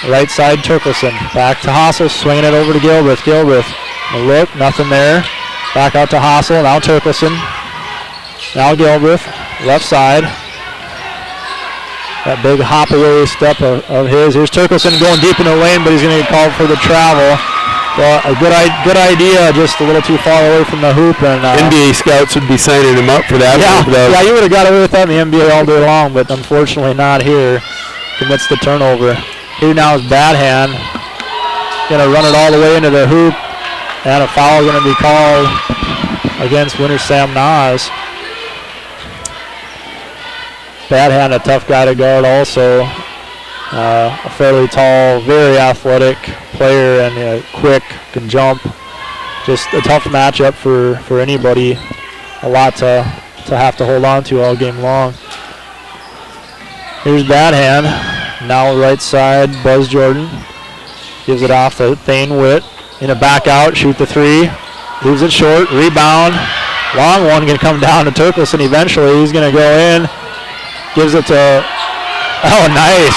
Right side, Turkelson. Back to Hossel, swinging it over to Gilbreth. A look, nothing there. Back out to Hossel, now Turkelson. Now Gilbreth, left side. That big hop away step of his. Here's Turkelson going deep in the lane, but he's going to get called for the travel. Well, a good idea, just a little too far away from the hoop. And NBA scouts would be signing him up for that. Yeah, you would have got away with that in the NBA all day long, but unfortunately not here. Commits the turnover. Here now is Bad Hand. Going to run it all the way into the hoop, and a foul going to be called against Winter Sam Nas. Bad Hand, a tough guy to guard also. A fairly tall, very athletic player, and quick, can jump. Just a tough matchup for anybody. A lot to have to hold on to all game long. Here's Bad Hand. Now right side, Buzz Jordan. Gives it off to Thane Witt. In a back out, shoot the three. Leaves it short, rebound. Long one going to come down to Turkelson eventually. He's going to go in. Gives it to, nice.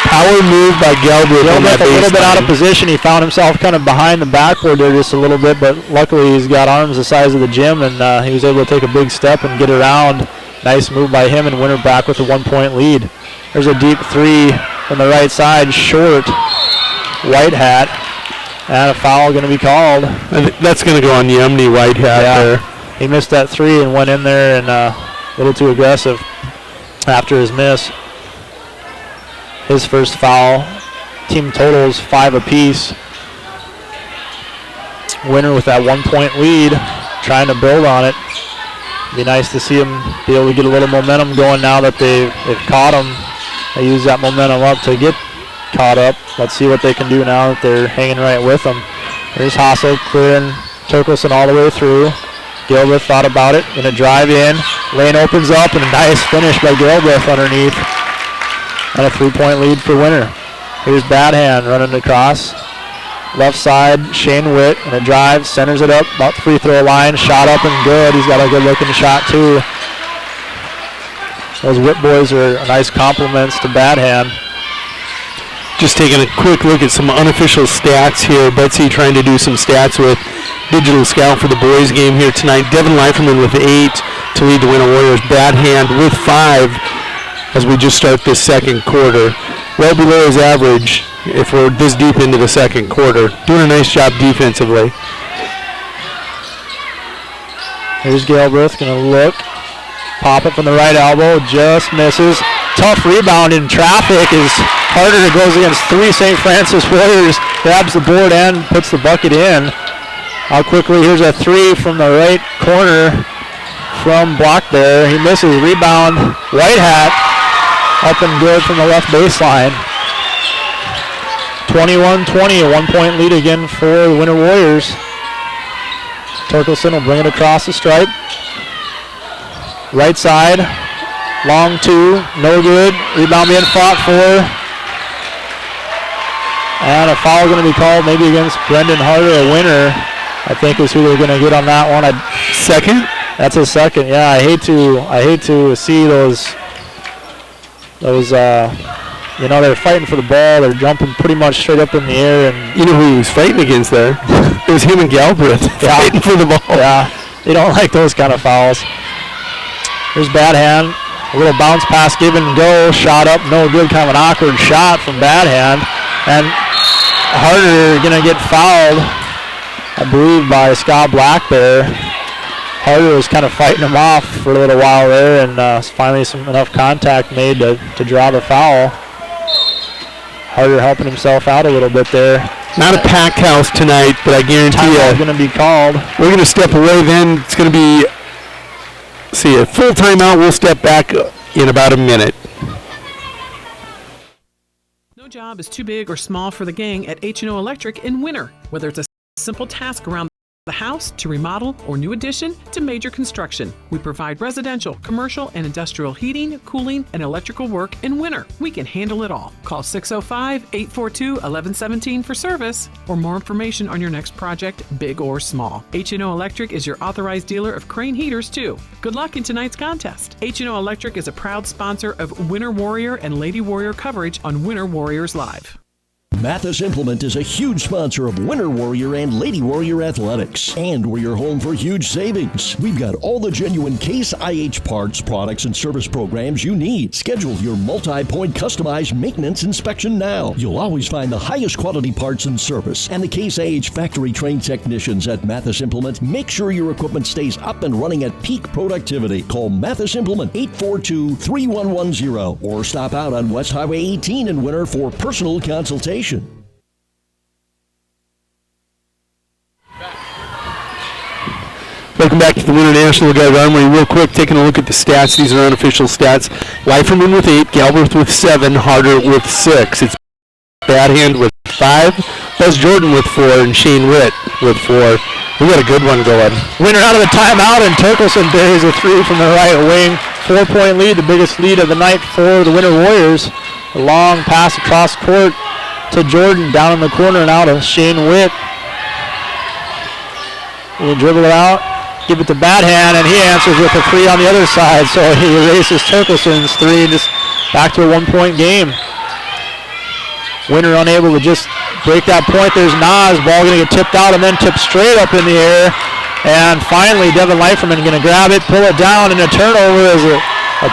Power move by Gelbert on that a little bit out of baseline. position. He found himself kind of behind the backboard there just a little bit, but luckily he's got arms the size of the gym, and he was able to take a big step and get around. Nice move by him, and Winter back with a 1-point lead. There's a deep three from the right side, short. White hat, and a foul going to be called. That's going to go on Yemni White hat there. He missed that three and went in there and a little too aggressive after his miss. His first foul. Team totals 5 apiece. Winner with that 1-point lead, trying to build on it. Be nice to see him be able to get a little momentum going now that they've caught him. They use that momentum up to get caught up. Let's see what they can do now that they're hanging right with them. There's Hassel clearing Turkelson all the way through. Gilbreth thought about it, gonna drive in. Lane opens up and a nice finish by Gilbreth underneath. And a 3-point lead for Winter. Here's Badhand running across. Left side, Shane Witt in a drive, centers it up, about the free throw line, shot up and good. He's got a good looking shot too. Those Witt boys are nice compliments to Badhand. Just taking a quick look at some unofficial stats here. Betsy trying to do some stats with Digital Scout for the boys game here tonight. Devin Leiferman with 8 to lead the Winter Warriors. Badhand with 5 as we just start this second quarter. Well below his average if we're this deep into the second quarter. Doing a nice job defensively. Here's Gilbreth gonna look. Pop it from the right elbow, just misses. Tough rebound in traffic is Harder goes against 3 St. Francis Warriors, grabs the board and puts the bucket in. How quickly, here's a 3 from the right corner from Block there. He misses, rebound, White hat, up and good from the left baseline. 21-20, a 1-point lead again for the Winter Warriors. Torkelson will bring it across the stripe. Right side, long 2, no good. Rebound being fought for. And a foul going to be called maybe against Brendan Harder, a Winner, I think is who they're going to get on that one. Second? That's a second. Yeah, I hate to see those they're fighting for the ball. They're jumping pretty much straight up in the air. And you know who he was fighting against there? It was him and Galbraith fighting for the ball. Yeah, they don't like those kind of fouls. Here's Badhand. A little bounce pass, give and go. Shot up, no good. Kind of an awkward shot from Badhand. And Harder going to get fouled, I believe, by Scott Black there. Harder was kind of fighting him off for a little while there, and finally enough contact made to draw the foul. Harder helping himself out a little bit there. Not a packed house tonight, but I guarantee you. Timeout going to be called. We're going to step away then. It's going to be, a full timeout. We'll step back in about a minute. No job is too big or small for the gang at H&O Electric in Winter. Whether it's a simple task around the house to remodel or new addition to major construction, we provide residential, commercial, and industrial heating, cooling, and electrical work in Winter. We can handle it all. Call 605-842-1117 for service or more information on your next project, big or small. H&O Electric is your authorized dealer of Crane heaters too. Good luck in tonight's contest. H&O Electric is a proud sponsor of Winter Warrior and Lady Warrior coverage on Winter Warriors Live. Mathis Implement is a huge sponsor of Winter Warrior and Lady Warrior Athletics. And we're your home for huge savings. We've got all the genuine Case IH parts, products, and service programs you need. Schedule your multi-point customized maintenance inspection now. You'll always find the highest quality parts and service. And the Case IH factory-trained technicians at Mathis Implement make sure your equipment stays up and running at peak productivity. Call Mathis Implement 842-3110 or stop out on West Highway 18 in Winter for personal consultation. Welcome back to the Winter National Guard Armory. Real quick, taking a look at the stats. These are unofficial stats. Leiferman with 8, Galbraith with 7, Harder with 6. It's Badhand with 5, Buzz Jordan with 4, and Shane Witt with 4. We got a good one going. Winner out of the timeout, and Turkelson buries a 3 from the right wing. 4-point lead, the biggest lead of the night for the Winter Warriors. A long pass across court to Jordan, down in the corner and out of Shane Witt. He'll dribble it out, give it to Badhand, and he answers with a 3 on the other side. So he erases Turkelson's 3, just back to a 1-point game. Winner unable to just break that point. There's Nas. Ball going to get tipped out and then tipped straight up in the air. And finally, Devin Leiferman going to grab it, pull it down, and a turnover as a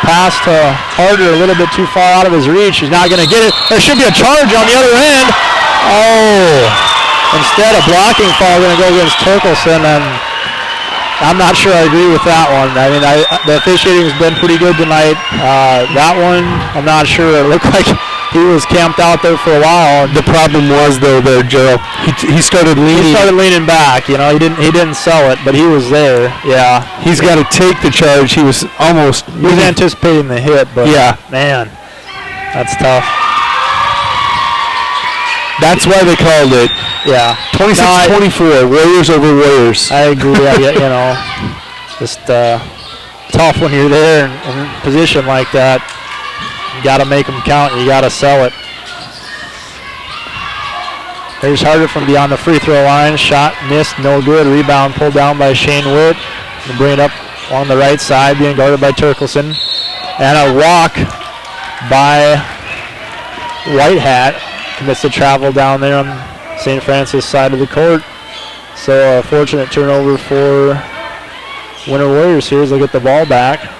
pass to Harder a little bit too far out of his reach. He's not going to get it. There should be a charge on the other end. Oh, instead a blocking foul going to go against Torkelson, and I'm not sure I agree with that one. I mean, the officiating has been pretty good tonight. That one, I'm not sure. It looked like he was camped out there for a while. The problem was, though, there, Joe, he started leaning. He started leaning back. You know, he didn't sell it, but he was there. Yeah, he's got to take the charge. He was almost. He was anticipating the hit, but yeah, man, that's tough. That's why they called it. Yeah, 26-24, Warriors over Warriors. I agree. You know, just tough when you're there in a position like that. You got to make them count. You got to sell it. There's Harder from beyond the free throw line. Shot missed, no good. Rebound pulled down by Shane Witt. We'll bring it up on the right side, being guarded by Turkelson. And a walk by White Hat. Commits to travel down there on St. Francis side of the court. So a fortunate turnover for Winter Warriors here as they get the ball back.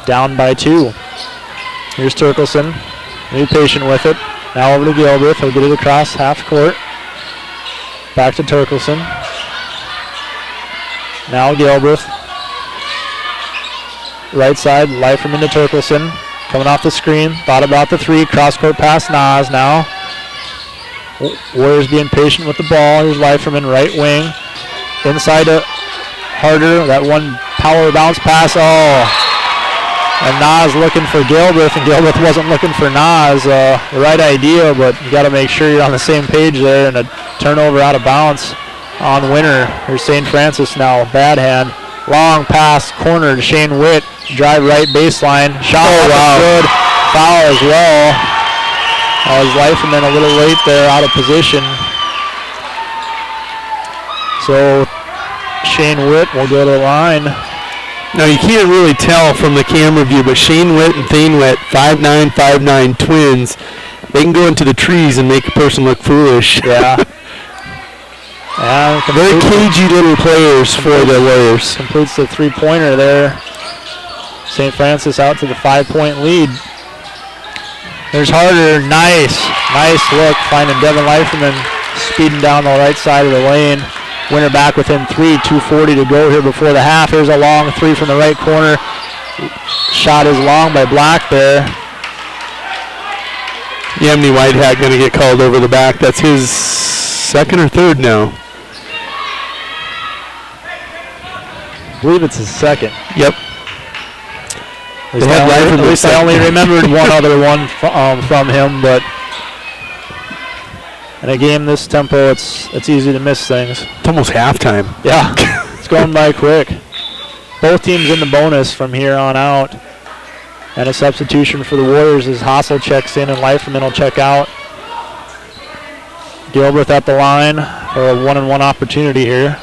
Down by 2. Here's Turkelson. Be patient with it. Now over to Gilbreth. He'll get it across half court. Back to Turkelson. Now Gilbreth. Right side, Leiferman to Turkelson. Coming off the screen. Thought about the 3. Cross-court pass Nas now. Warriors being patient with the ball. Here's Leiferman, right wing. Inside to Harder. That one power bounce pass. Oh. And Nas looking for Gilbreth, and Gilbreth wasn't looking for Nas. The right idea, but you got to make sure you're on the same page there. And a turnover out of bounds on Winter. Here's St. Francis now. Bad hand. Long pass, corner to Shane Witt. Drive right baseline. Shot good. Foul as well. His Leiferman a little late there, out of position. So Shane Witt will go to the line. Now, you can't really tell from the camera view, but Shane Witt and Thane Witt, 5'9", twins, they can go into the trees and make a person look foolish. Yeah. Very cagey little players for the Warriors. Completes the three-pointer there. St. Francis out to the 5-point lead. There's Harder. Nice look, finding Devin Leiferman speeding down the right side of the lane. Winter back within 3, 2:40 to go here before the half. Here's a long 3 from the right corner. Shot is long by Black there. Yemeni Whitehat going to get called over the back. That's his second or third now. I believe it's his second. Yep. At least I only remembered one other one from him, but in a game this tempo, it's easy to miss things. It's almost halftime. Yeah, it's going by quick. Both teams in the bonus from here on out. And a substitution for the Warriors as Hassel checks in and Leiferman will check out. Gilbreth at the line for a 1-on-1 opportunity here.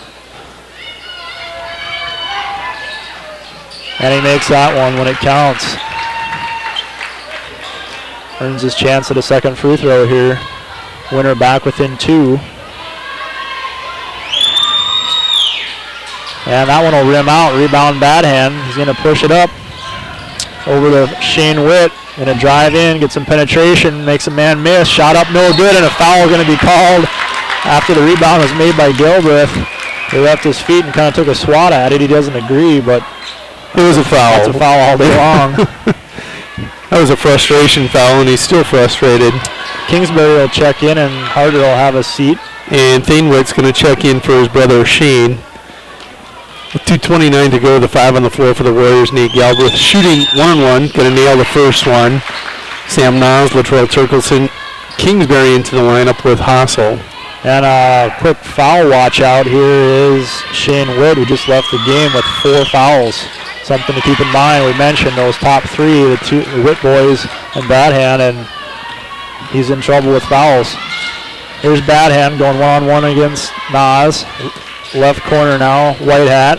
And he makes that one when it counts. Earns his chance at a second free throw here. Winter back within 2. And that one will rim out. Rebound bad hand. He's going to push it up over to Shane Witt. Going to drive in, get some penetration, makes a man miss. Shot up, no good, and a foul going to be called after the rebound was made by Gilbreth. He left his feet and kind of took a swat at it. He doesn't agree, but it was a foul. It's a foul all day long. That was a frustration foul, and he's still frustrated. Kingsbury will check in, and Harder will have a seat. And Thanewitt's going to check in for his brother Shane. With 2:29 to go, the 5 on the floor for the Warriors. Nate Galbraith shooting 1-on-1, going to nail the first one. Sam Nas, Latrell Turkelson, Kingsbury into the lineup with Hassel. And a quick foul watch out here is Shane Witt, who just left the game with 4 fouls. Something to keep in mind. We mentioned those top 3, the Witt boys and Badhand, and he's in trouble with fouls. Here's Badhand going 1-on-1 against Nas. Left corner now, Whitehat.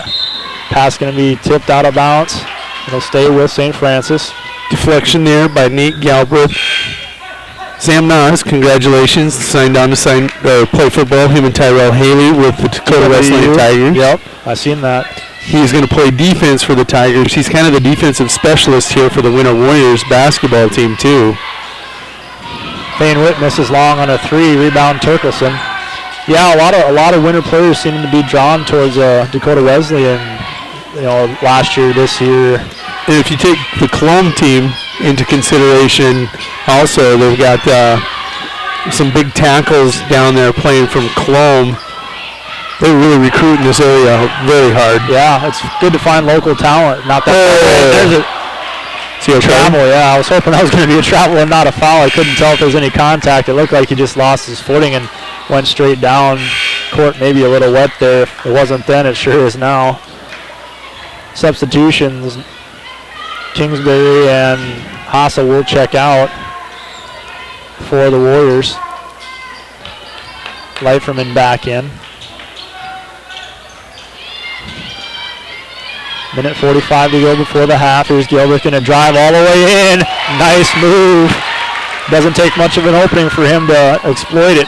Pass going to be tipped out of bounds. It'll stay with St. Francis. Deflection there by Nate Galbraith. Sam Nas, congratulations, signed on to play football. Him and Tyrell Haley with the Dakota Wesleyan Tigers. Yep, I've seen that. He's going to play defense for the Tigers. He's kind of the defensive specialist here for the Winter Warriors basketball team too. Payne Witt misses long on a 3, rebound Turkelson. Yeah, a lot of Winter players seeming to be drawn towards Dakota Wesleyan. Last year, this year. And if you take the Cologne team into consideration, also they've got some big tackles down there playing from Cologne. They're really recruiting this area very hard. Yeah, it's good to find local talent. Not that there's a travel. Yeah, I was hoping that was going to be a travel and not a foul. I couldn't tell if there was any contact. It looked like he just lost his footing and went straight down. Court maybe a little wet there. If it wasn't then, it sure is now. Substitutions. Kingsbury and Hassa will check out for the Warriors. Leiferman back in. Minute 45 to go before the half. Here's Gilbert going to drive all the way in. Nice move. Doesn't take much of an opening for him to exploit it.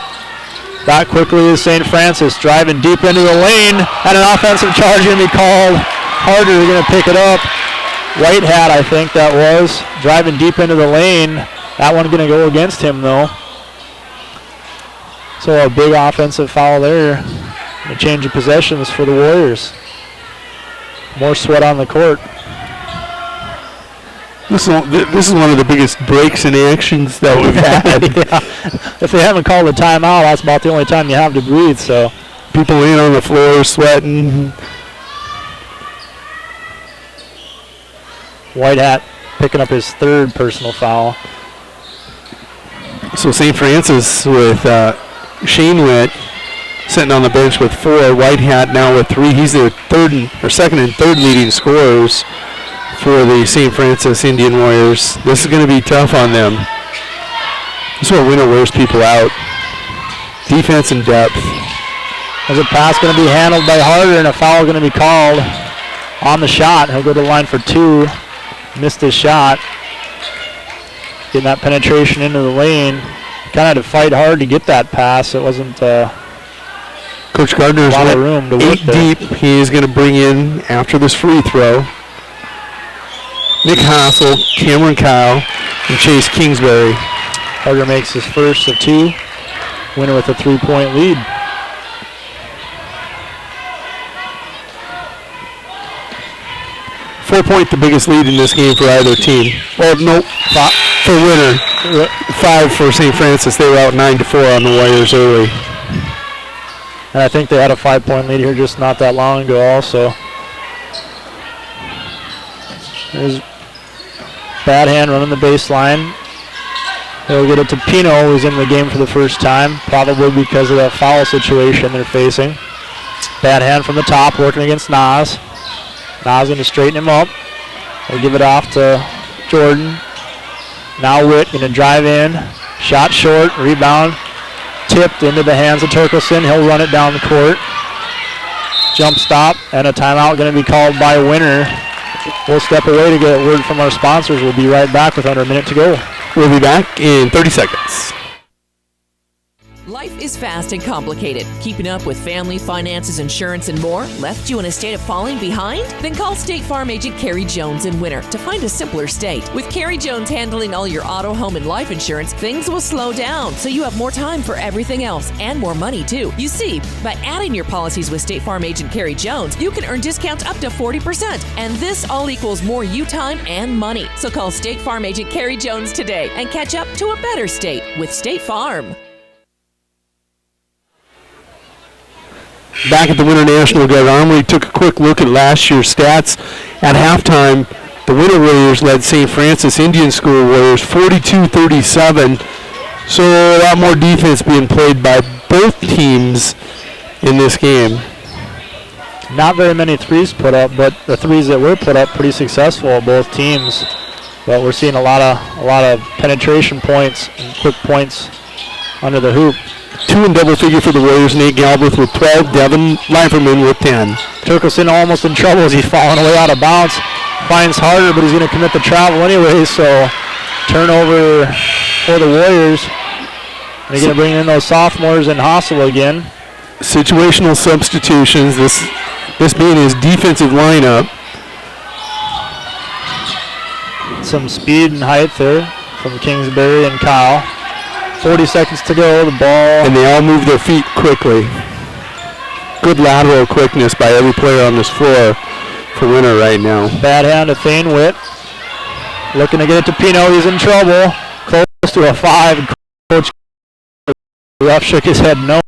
Back quickly is St. Francis driving deep into the lane. And an offensive charge going to be called. Harder going to pick it up. White hat, I think that was. Driving deep into the lane. That one going to go against him, though. So a big offensive foul there. A change of possessions for the Warriors. More sweat on the court. This is one of the biggest breaks in actions that we've had. Yeah. If they haven't called a timeout, that's about the only time you have to breathe. So people laying on the floor sweating. White hat picking up his 3rd personal foul. So St. Francis with Shane Witt sitting on the bench with 4. White hat now with 3. He's their second and third leading scorers for the St. Francis Indian Warriors. This is going to be tough on them. This is where Winter wears people out. Defense and depth. There's a pass going to be handled by Harder and a foul going to be called on the shot. He'll go to the line for 2. Missed his shot. Getting that penetration into the lane. Kind of had to fight hard to get that pass. It wasn't Coach Gardner's a lot of room to work 8 there. deep. He is going to bring in, after this free throw, Nick Hassel, Cameron Kyle, and Chase Kingsbury. Harder makes his first of 2. Winner with a 3-point lead. The biggest lead in this game for either team. Well, no, for Winter. 5 for St. Francis. They were out 9-4 on the Warriors early. And I think they had a 5-point lead here just not that long ago also. There's Bad Hand running the baseline. He'll get it to Pino, who's in the game for the first time, probably because of that foul situation they're facing. Bad Hand from the top, working against Nas. Nas going to straighten him up. They'll give it off to Jordan. Now Witt going to drive in. Shot short, rebound. Tipped into the hands of Turkelson. He'll run it down the court. Jump stop and a timeout going to be called by Winter. We'll step away to get a word from our sponsors. We'll be right back with under a minute to go. We'll be back in 30 seconds. Life is fast and complicated. Keeping up with family, finances, insurance, and more left you in a state of falling behind? Then call State Farm agent Carrie Jones in Winter to find a simpler state. With Carrie Jones handling all your auto, home, and life insurance, things will slow down so you have more time for everything else and more money too. You see, by adding your policies with State Farm agent Carrie Jones, you can earn discounts up to 40%. And this all equals more you time and money. So call State Farm agent Carrie Jones today and catch up to a better state with State Farm. Back at the Winter National Guard Armory, took a quick look at last year's stats. At halftime, the Winter Warriors led St. Francis Indian School Warriors 42-37. So a lot more defense being played by both teams in this game. Not very many threes put up, but the threes that were put up pretty successful, both teams. But we're seeing a lot of penetration points and quick points under the hoop. 2 in double figure for the Warriors. Nate Galbraith with 12. Devin Leiferman with 10. Turkelson almost in trouble as he's falling away out of bounds. Finds Harder, but he's going to commit the travel anyway. So turnover for the Warriors. And you're going to bring in those sophomores and Hassel again. Situational substitutions, this being his defensive lineup. Some speed and height there from Kingsbury and Kyle. 40 seconds to go, the ball. And they all move their feet quickly. Good lateral quickness by every player on this floor for Winter right now. Bad hand to Thane Witt. Looking to get it to Pino, he's in trouble. Close to a 5. Coach ref shook his head no.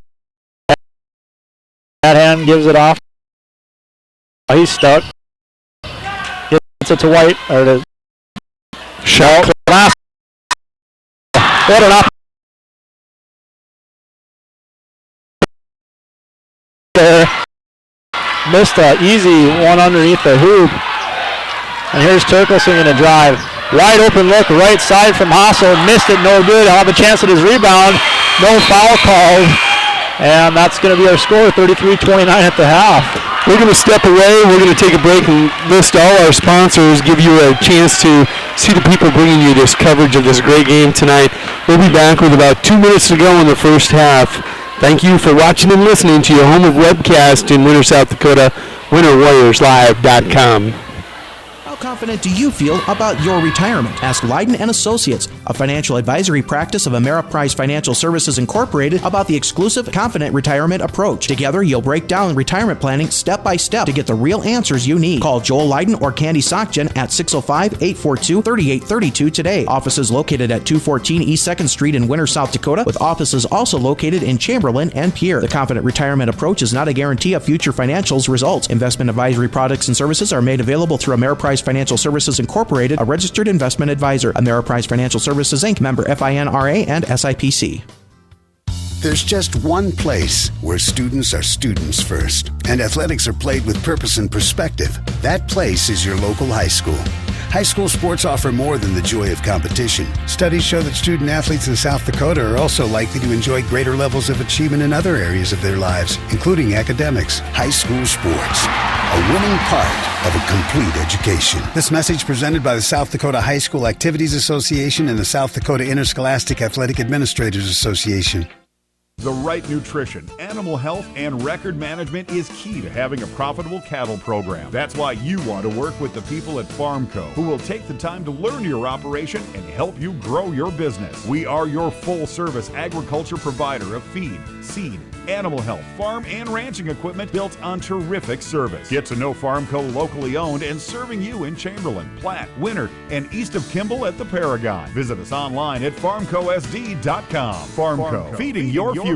Bad hand gives it off. He's stuck. Gets it to White, or to shot. What an there. Missed an easy one underneath the hoop. And here's Turkelson going to drive. Wide open look, right side from Hassel. Missed it, no good. He'll have a chance at his rebound. No foul called. And that's going to be our score, 33-29 at the half. We're going to step away. We're going to take a break and list all our sponsors, give you a chance to see the people bringing you this coverage of this great game tonight. We'll be back with about 2 minutes to go in the first half. Thank you for watching and listening to your home of webcast in Winter, South Dakota, winterwarriorslive.com. How confident do you feel about your retirement? Ask Leiden & Associates, a financial advisory practice of Ameriprise Financial Services Incorporated, about the exclusive Confident Retirement approach. Together, you'll break down retirement planning step by step to get the real answers you need. Call Joel Leiden or Candy Sockgen at 605-842-3832 today. Offices located at 214 East 2nd Street in Winter, South Dakota, with offices also located in Chamberlain and Pierre. The Confident Retirement approach is not a guarantee of future financials results. Investment advisory products and services are made available through Ameriprise Financial Services Incorporated, a registered investment advisor. Ameriprise Financial Services Inc., member FINRA and SIPC. There's just one place where students are students first, and athletics are played with purpose and perspective. That place is your local high school. High school sports offer more than the joy of competition. Studies show that student athletes in South Dakota are also likely to enjoy greater levels of achievement in other areas of their lives, including academics. High school sports, a winning part of a complete education. This message presented by the South Dakota High School Activities Association and the South Dakota Interscholastic Athletic Administrators Association. The right nutrition, animal health, and record management is key to having a profitable cattle program. That's why you want to work with the people at Farmco, who will take the time to learn your operation and help you grow your business. We are your full-service agriculture provider of feed, seed, animal health, farm, and ranching equipment built on terrific service. Get to know Farmco locally owned and serving you in Chamberlain, Platte, Winter, and east of Kimball at the Paragon. Visit us online at farmcosd.com. Farmco, feeding your future.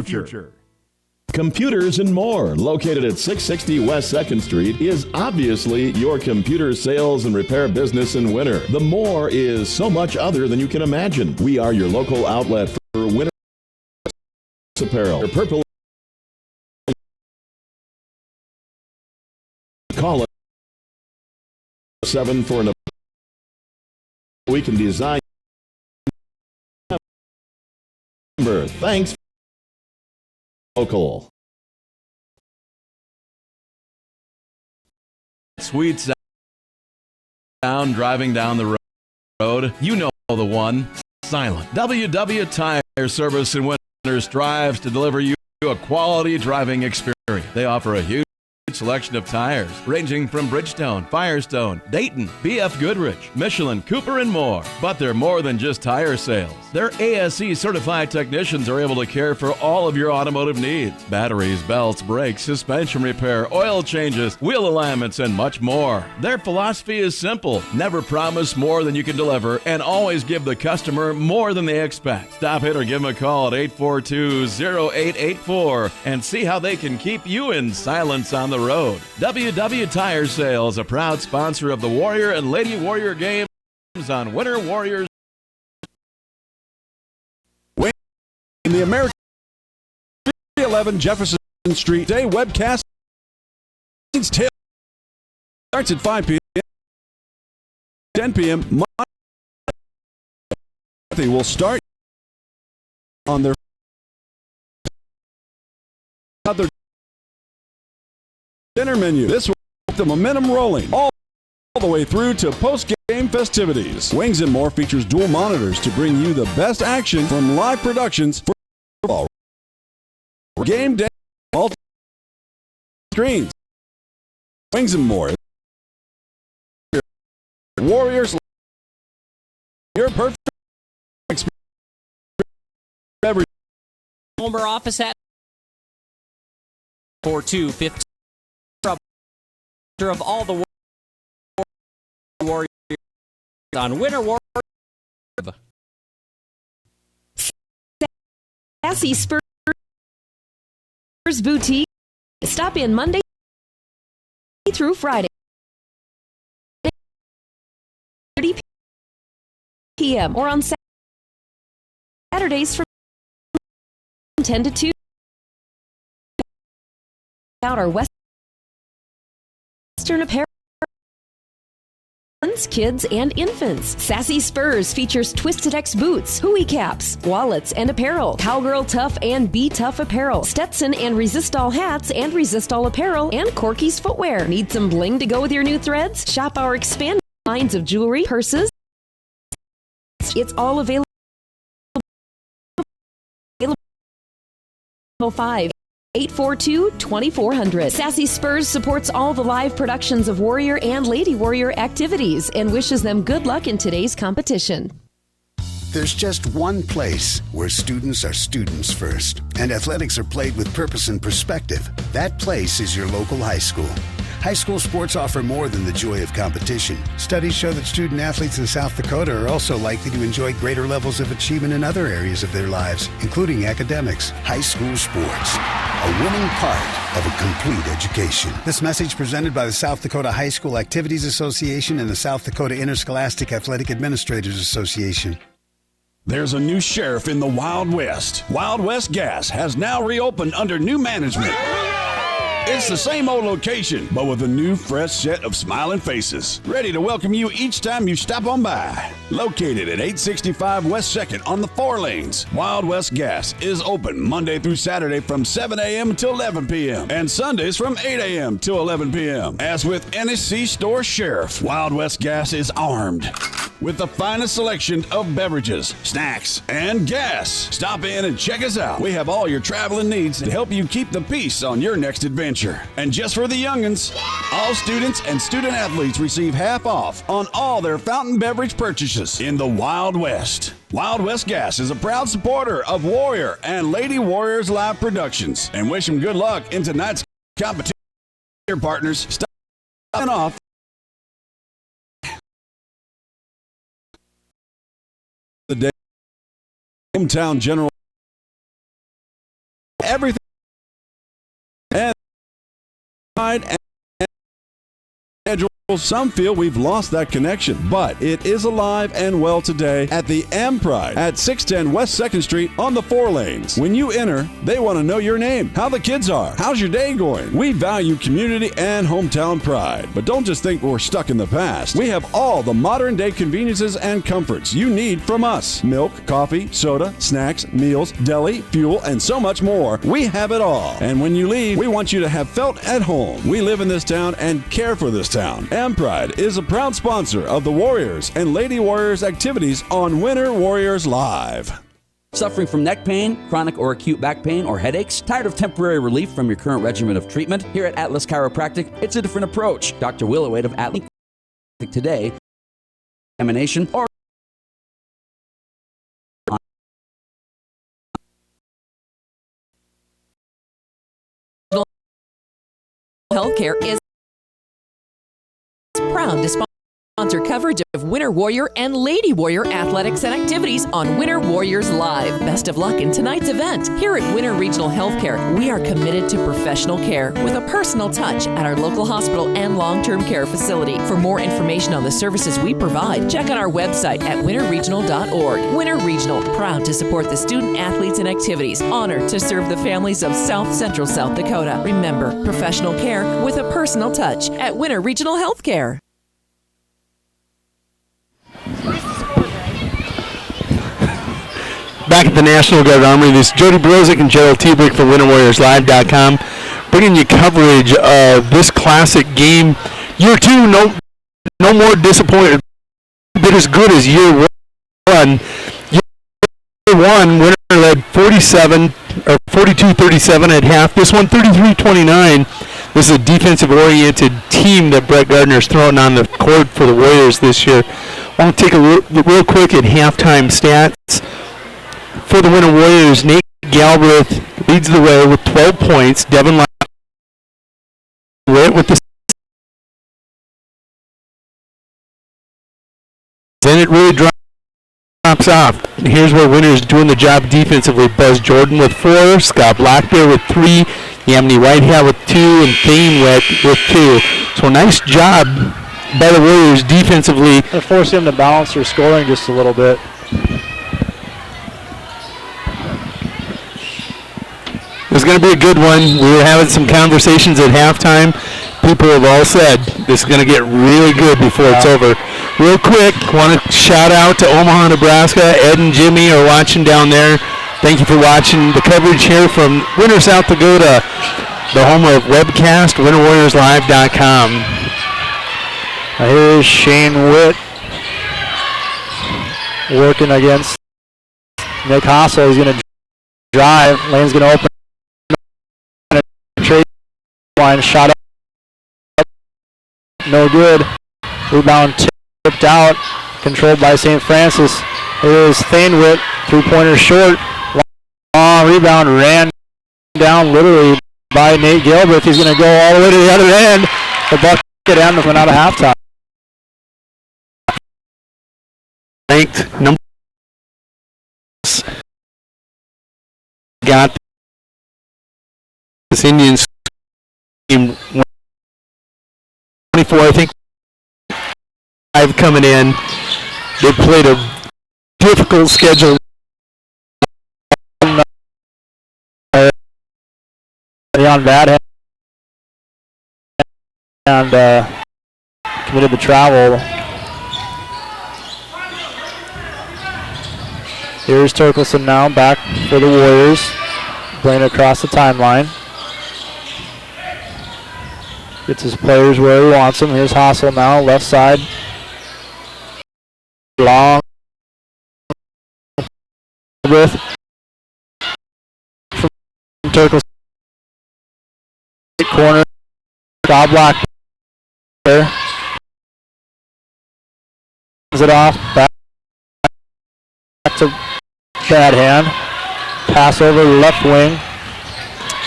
Computers and More, located at 660 West 2nd Street, is obviously your computer sales and repair business in Winter. The More is so much other than you can imagine. We are your local outlet for winter apparel. Your purple. Call us 7 for an. We can design. Thanks. Local. Sweet sound driving down the road. You know the one. Silent. WW Tire Service in Winter strives to deliver you a quality driving experience. They offer a huge selection of tires ranging from Bridgestone, Firestone, Dayton, BF Goodrich, Michelin, Cooper, and more. But they're more than just tire sales. Their ASE certified technicians are able to care for all of your automotive needs: batteries, belts, brakes, suspension repair, oil changes, wheel alignments, and much more. Their philosophy is simple: never promise more than you can deliver, and always give the customer more than they expect. Stop in or give them a call at 842-0884 and see how they can keep you in silence on the road. WW Tire Sales, a proud sponsor of the Warrior and Lady Warrior games on Winter Warriors. In the American 311 Jefferson Street Day webcast starts at 5 p.m. 10 p.m. They will start on their other dinner menu. This will keep the momentum rolling all the way through to post-game festivities. Wings and More features dual monitors to bring you the best action from live productions for Game day, multi screens, wings and more. Warriors, your perfect experience. Homer office at 4215 of all the Warriors on Winter War. Sassy Spurs Boutique. Stop in Monday through Friday, 30 p.m. or on Saturdays from 10 to 2. Out our Western apparel. Kids and infants. Sassy Spurs features Twisted X boots, hooey caps, wallets, and apparel. Cowgirl Tough and Be Tough apparel. Stetson and Resistol hats and Resistol apparel. And Corky's footwear. Need some bling to go with your new threads? Shop our expanded lines of jewelry, purses. It's all available. 5-842-2400. Sassy Spurs supports all the live productions of Warrior and Lady Warrior activities and wishes them good luck in today's competition. There's just one place where students are students first, and athletics are played with purpose and perspective. That place is your local high school. High school sports offer more than the joy of competition. Studies show that student athletes in South Dakota are also likely to enjoy greater levels of achievement in other areas of their lives, including academics. High school sports, a winning part of a complete education. This message presented by the South Dakota High School Activities Association and the South Dakota Interscholastic Athletic Administrators Association. There's a new sheriff in the Wild West. Wild West Gas has now reopened under new management. It's the same old location, but with a new, fresh set of smiling faces, ready to welcome you each time you stop on by. Located at 865 West 2nd on the 4 lanes, Wild West Gas is open Monday through Saturday from 7 a.m. until 11 p.m. and Sundays from 8 a.m. till 11 p.m. As with any C-store sheriff, Wild West Gas is armed with the finest selection of beverages, snacks, and gas. Stop in and check us out. We have all your traveling needs to help you keep the peace on your next adventure. And just for the youngins, all students and student athletes receive half off on all their fountain beverage purchases in the Wild West. Wild West Gas is a proud supporter of Warrior and Lady Warriors Live Productions and wish them good luck in tonight's competition. Your partners, stopping off the day. Hometown General. Everything. And some feel we've lost that connection, but it is alive and well today at the Am Pride at 610 West 2nd Street on the 4 lanes. When you enter, they want to know your name, how the kids are, how's your day going. We value community and hometown pride, but don't just think we're stuck in the past. We have all the modern day conveniences and comforts you need from us. Milk, coffee, soda, snacks, meals, deli, fuel, and so much more. We have it all. And when you leave, we want you to have felt at home. We live in this town and care for this town. Am Pride is a proud sponsor of the Warriors and Lady Warriors activities on Winter Warriors Live. Suffering from neck pain, chronic or acute back pain, or headaches? Tired of temporary relief from your current regimen of treatment? Here at Atlas Chiropractic, it's a different approach. Dr. Willowade of Atlas today, examination or Healthcare is proud to sponsor coverage of Winter Warrior and Lady Warrior athletics and activities on Winter Warriors Live. Best of luck in tonight's event. Here at Winter Regional Healthcare, we are committed to professional care with a personal touch at our local hospital and long-term care facility. For more information on the services we provide, check out our website at winterregional.org. Winter Regional, proud to support the student athletes and activities. Honored to serve the families of South Central South Dakota. Remember, professional care with a personal touch at Winter Regional Healthcare. Back at the National Guard Armory, this is Jody Brozick and Gerald Tebrick for WinterWarriorsLive.com, bringing you coverage of this classic game. Year 2, no more disappointed. Been as good as year 1. Year 1, Winter led 42-37 at half. This one 33-29. This is a defensive-oriented team that Brett Gardner's thrown on the court for the Warriors this year. I want to take a real quick at halftime stats. For the Winter Warriors, Nate Galbraith leads the way with 12 points. Devin Lott with the then it really drops off. Here's where Winter's doing the job defensively. Buzz Jordan with 4, Scott Blackbear with 3, Yamini Whitehat with 2, and Thane with 2. So nice job by the Warriors defensively. They force him to balance their scoring just a little bit. It's going to be a good one. We were having some conversations at halftime. People have all said this is going to get really good before it's over. Real quick, want to shout out to Omaha, Nebraska. Ed and Jimmy are watching down there. Thank you for watching the coverage here from Winter, South Dakota, the home of webcast, winterwarriorslive.com. Here's Shane Witt working against Nick Hassel. He's going to drive. Lane's going to open. Trade line shot up. No good. Rebound tipped out. Controlled by St. Francis. Here's Thanewitt. Three-pointer short. Long rebound. Ran down literally by Nate Gilbert. He's going to go all the way to the other end. The bucket and went out of halftime. Ranked number got this Indians team 24, I think. 5 coming in. They played a difficult schedule. On bad and committed the travel. Here's Turkelson now back for the Warriors, playing across the timeline. Gets his players where he wants them. Here's Hassel now, left side. Long with from Turkelson. Corner. Scott Black there. It off. Back to bad hand. Pass over the left wing.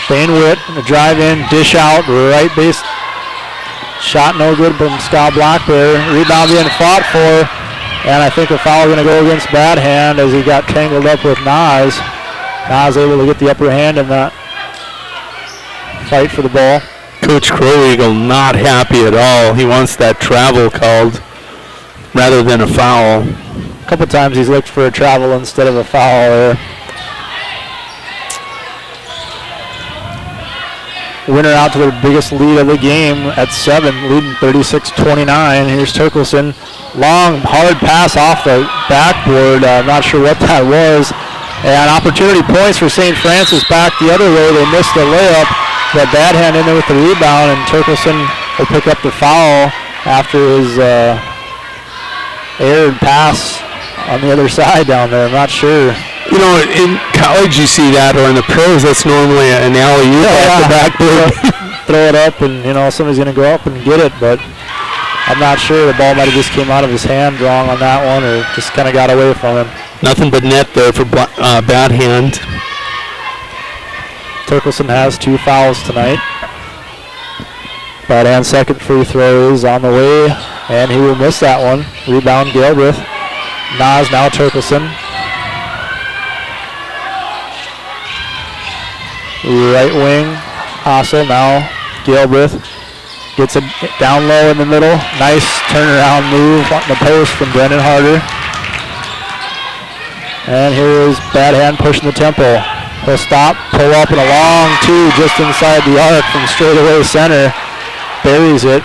Thane Witt, the drive in, dish out, right base. Shot no good from Scott Black there. Rebound being fought for. And I think a foul going to go against bad hand as he got tangled up with Nas. Nas able to get the upper hand in that fight for the ball. Coach Crow Eagle not happy at all. He wants that travel called rather than a foul. A couple times he's looked for a travel instead of a foul there. Winner out to their biggest lead of the game at 7, leading 36-29. Here's Turkelson. Long, hard pass off the backboard. I'm not sure what that was. And opportunity points for St. Francis back the other way. They missed the layup. But bad hand in there with the rebound, and Turkelson will pick up the foul after his errant pass on the other side down there. I'm not sure. You know, in college you see that, or in the pros, that's normally an alley-oop off the backboard. Throw it up, and, you know, somebody's going to go up and get it, but I'm not sure. The ball might have just came out of his hand wrong on that one, or just kind of got away from him. Nothing but net there for bad hand. Turkelson has 2 fouls tonight. Bad hand second free throw is on the way, and he will miss that one. Rebound Galbraith. Nas now Turkelson. Right wing, Hassel now Galbraith. Gets it down low in the middle. Nice turnaround move on the post from Brendan Harder. And here is bad hand pushing the tempo. He'll stop, pull up, and a long 2 just inside the arc from straightaway center. Buries it,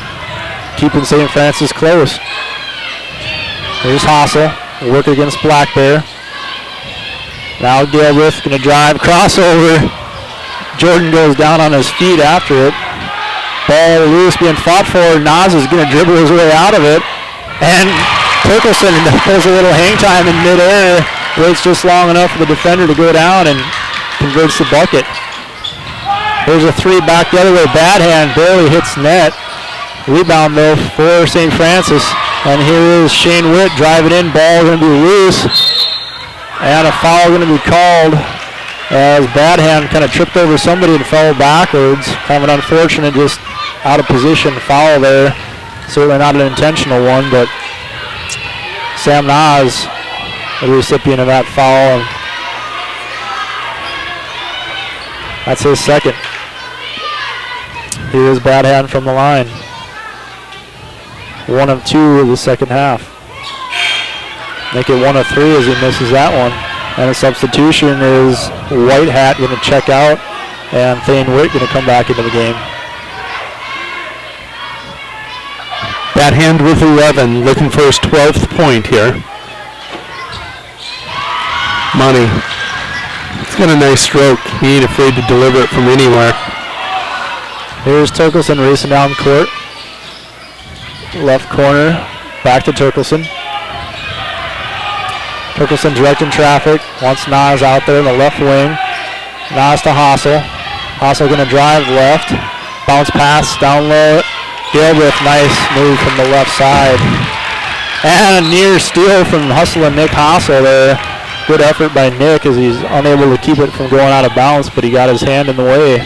keeping St. Francis close. Here's Hassel, work against Black Bear. Now Galbraith going to drive, crossover. Jordan goes down on his feet after it. Ball loose, being fought for. Nas is going to dribble his way out of it. And Turkelson pulls a little hang time in midair. Waits just long enough for the defender to go down and converts the bucket. There's a three back the other way. Bad hand barely hits net. Rebound though for St. Francis. And here is Shane Witt driving in. Ball going to be loose. And a foul going to be called as Bad hand kind of tripped over somebody and fell backwards. Kind of an unfortunate, just out of position foul there. Certainly not an intentional one, but Sam Nas, the recipient of that foul. And that's his second. Here is Bad hand from the line. 1 of 2 of the second half. Make it 1 of 3 as he misses that one. And a substitution is White Hat going to check out, and Thane Witt going to come back into the game. Bad hand with 11, looking for his 12th point here. Money. He's got a nice stroke. He ain't afraid to deliver it from anywhere. Here's Turkelson racing down court. Left corner, back to Turkelson. Turkelson directing traffic. Wants Nas out there in the left wing. Nas to Hassel. Hassel going to drive left. Bounce pass down low. Gilbreth, nice move from the left side. And a near steal from hustling Nick Hassel there. Good effort by Nick as he's unable to keep it from going out of bounds, but he got his hand in the way.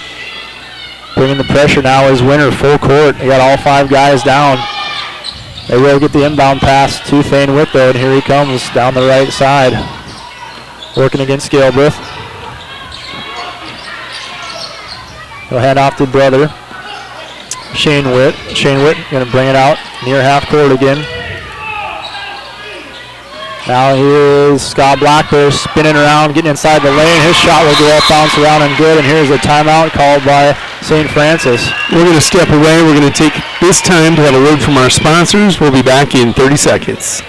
Bringing the pressure now is Winter full court. They got all 5 guys down. They will get the inbound pass to Thane Witt though, and here he comes down the right side. Working against Gilbreth. He'll hand off to brother. Shane Witt. Shane Witt going to bring it out near half court again. Now here is Scott Blackbear spinning around, getting inside the lane. His shot will go up, bounce around and good. And here's a timeout called by St. Francis. We're going to step away. We're going to take this time to have a word from our sponsors. We'll be back in 30 seconds.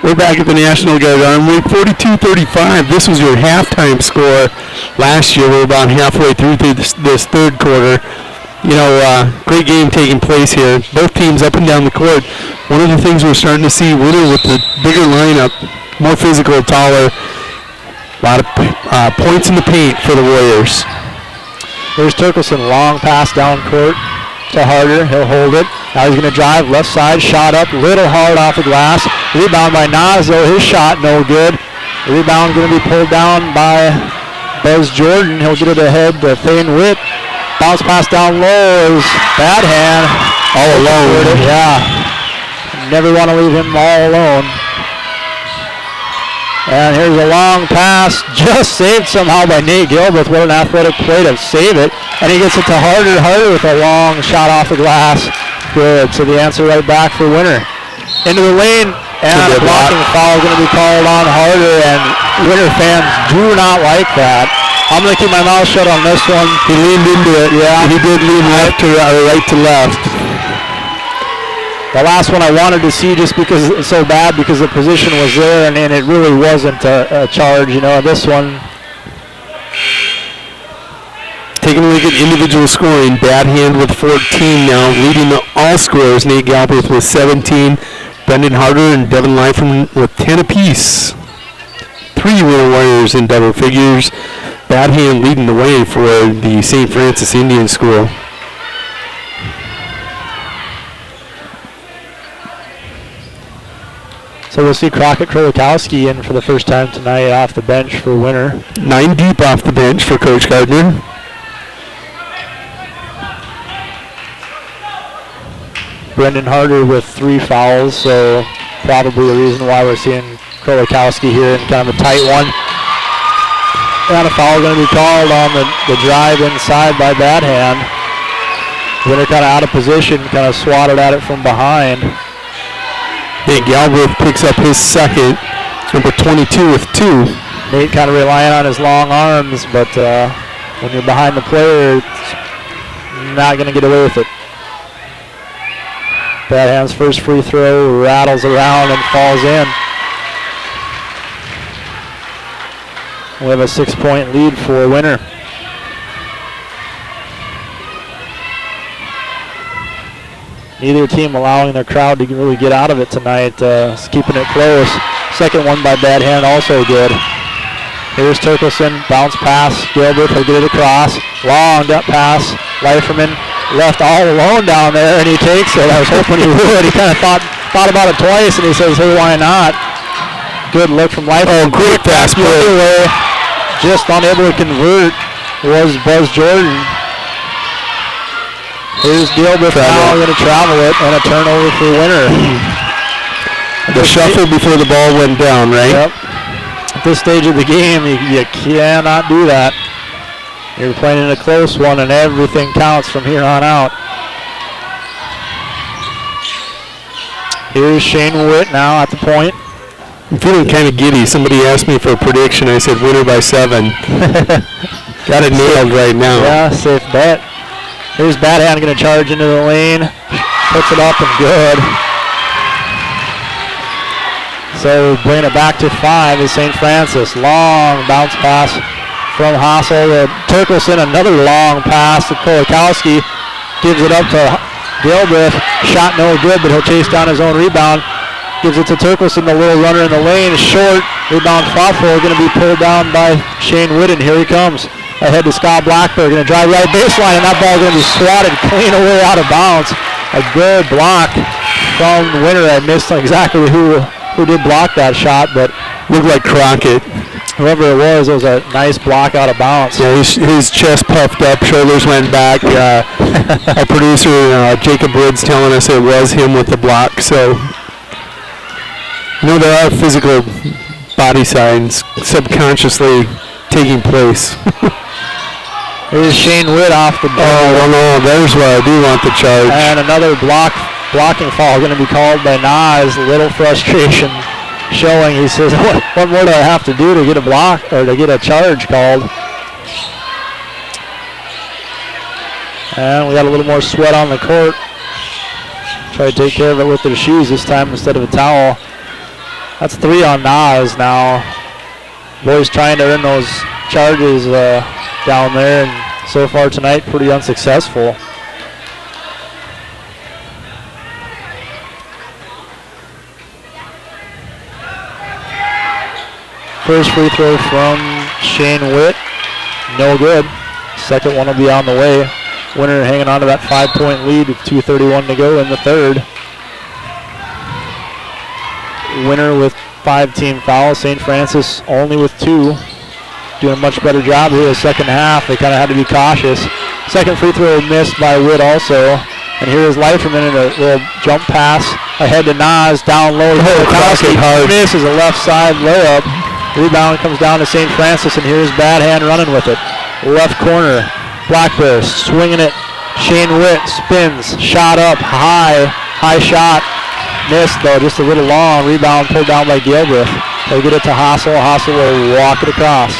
We're back at the National Guard Armory, 42-35. This was your halftime score last year. We're about halfway through this third quarter. You know, great game taking place here. Both teams up and down the court. One of the things we're starting to see, Winter with the bigger lineup, more physical, taller. A lot of points in the paint for the Warriors. There's Turkelson, long pass down court to Harder. He'll hold it. Now he's going to drive left side, shot up, little hard off the glass. Rebound by Nas, though his shot no good. Rebound going to be pulled down by Buzz Jordan. He'll get it ahead to Thane Witt. Bounce pass down low is Bad hand. All alone. Yeah. Never want to leave him all alone. And here's a long pass, just saved somehow by Nate Gilbreth. What an athletic play to save it. And he gets it to Harder. Harder with a long shot off the glass. Good. So the answer right back for Winter. Into the lane, and a blocking foul going to be called on Harder, and Winter fans do not like that. I'm going to keep my mouth shut on this one. He leaned into it. Yeah. He did lean left to right to left. The last one I wanted to see just because it's so bad because the position was there, and it really wasn't a charge. You know, this one. Taking a look at individual scoring, Bad hand with 14 now, leading all scorers. Nate Galbraith with 17, Brendan Harder and Devin Lyfram with 10 apiece. 3 Winter Warriors in double figures. Bad hand leading the way for the St. Francis Indian School. So we'll see Crockett Krolikowski in for the first time tonight off the bench for Winter. 9 deep off the bench for Coach Gardner. Brendan Harder with 3 fouls, so probably the reason why we're seeing Krolikowski here in kind of a tight one. And a foul going to be called on the drive inside by Bad hand. Winner kind of out of position, kind of swatted at it from behind. Nate Galbraith picks up his second. Number 22 with 2. Nate kind of relying on his long arms, but when you're behind the player, it's not going to get away with it. Bad Hands first free throw rattles around and falls in. We have a 6-point lead for Winter. Neither team allowing their crowd to really get out of it tonight. It's keeping it close. Second one by Bad Hand also good. Here's Turkelson, bounce pass. Gilbert will get it across. Long up pass. Leiferman left all alone down there, and he takes it. I was hoping he would. He kind of thought about it twice, and he says, hey, why not? Good look from Leiferman. Oh, great pass play. Just unable to convert was Buzz Jordan. Here's Gilbert now going to travel it, and a turnover for Winter. The shuffle before the ball went down, right? Yep. At this stage of the game, you cannot do that. You're playing in a close one, and everything counts from here on out. Here's Shane Witt now at the point. I'm feeling kind of giddy. Somebody asked me for a prediction. I said Winter by 7. Got it nailed right now. Yeah, safe bet. Here's Bad Hand going to charge into the lane. Puts it up and good. So bringing it back to 5 is St. Francis. Long bounce pass from Hassel to Turkelson. Another long pass to Kolakowski. Gives it up to Gilbreth. Shot no good, but he'll chase down his own rebound. Gives it to Turkelson, the little runner in the lane. Short. Rebound thoughtful. Going to be pulled down by Shane Whitten. Here he comes. Ahead to Scott Blackburn. Going to drive right baseline, and that ball going to be swatted clean away out of bounds. A good block from Winter. I missed exactly who did block that shot, but looked like Crockett. Whoever it was a nice block out of bounds. Yeah, his chest puffed up, shoulders went back. Our producer, Jacob Woods, telling us it was him with the block. So, there are physical body signs subconsciously taking place. Here's Shane Witt off the ball. Oh, no, there's where I do want the charge. And another blocking foul going to be called by Nas. A little frustration showing. He says, what more do I have to do to get a block or to get a charge called? And we got a little more sweat on the court. Try to take care of it with their shoes this time instead of a towel. That's 3 on Nas now. Boys trying to earn those charges down there, and so far tonight pretty unsuccessful. First free throw from Shane Witt, no good. Second one will be on the way. Winter hanging on to that 5-point lead with 2:31 to go in the third. Winter with 5 team fouls. St. Francis only with 2. Doing a much better job here the second half. They kind of had to be cautious. Second free throw missed by Witt also. And here is Leiferman in a little jump pass ahead to Nas, down low. Kolakowski misses a left side layup. Rebound comes down to St. Francis, and here's Bad Hand running with it. Left corner, Black Bear swinging it. Shane Witt spins, shot up high shot. Missed though, just a little long. Rebound pulled down by Gilbreth. They'll get it to Hassel. Hassel will walk it across.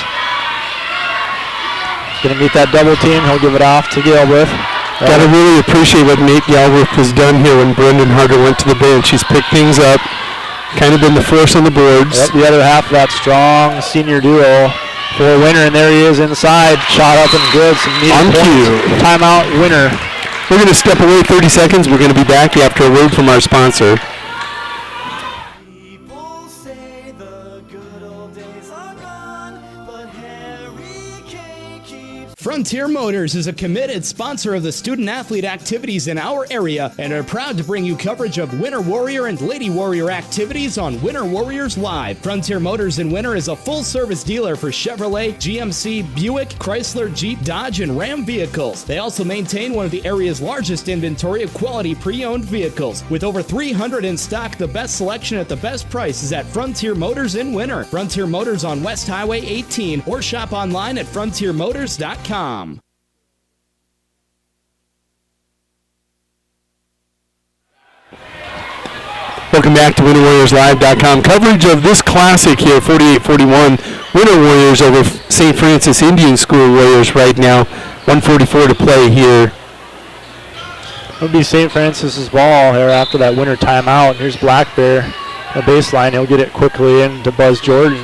Gonna meet that double team. He'll give it off to Gilbreth. Got to really appreciate what Nate Galbraith has done here when Brendan Harder went to the bench. He's picked things up, kind of been the force on the boards. Yep, the other half of that strong senior duo for Winter, and there he is inside. Shot up and good. Some needed points. Timeout, Winter. We're going to step away 30 seconds. We're going to be back after a word from our sponsor. Frontier Motors is a committed sponsor of the student-athlete activities in our area and are proud to bring you coverage of Winter Warrior and Lady Warrior activities on Winter Warriors Live. Frontier Motors in Winter is a full-service dealer for Chevrolet, GMC, Buick, Chrysler, Jeep, Dodge, and Ram vehicles. They also maintain one of the area's largest inventory of quality pre-owned vehicles. With over 300 in stock, the best selection at the best price is at Frontier Motors in Winter. Frontier Motors on West Highway 18 or shop online at frontiermotors.com. Welcome back to WinterWarriorsLive.com. Coverage of this classic here, 48-41, Winter Warriors over St. Francis Indian School Warriors right now. 1:44 to play here. It'll be St. Francis's ball here after that winter timeout. Here's Black Bear, the baseline. He'll get it quickly into Buzz Jordan.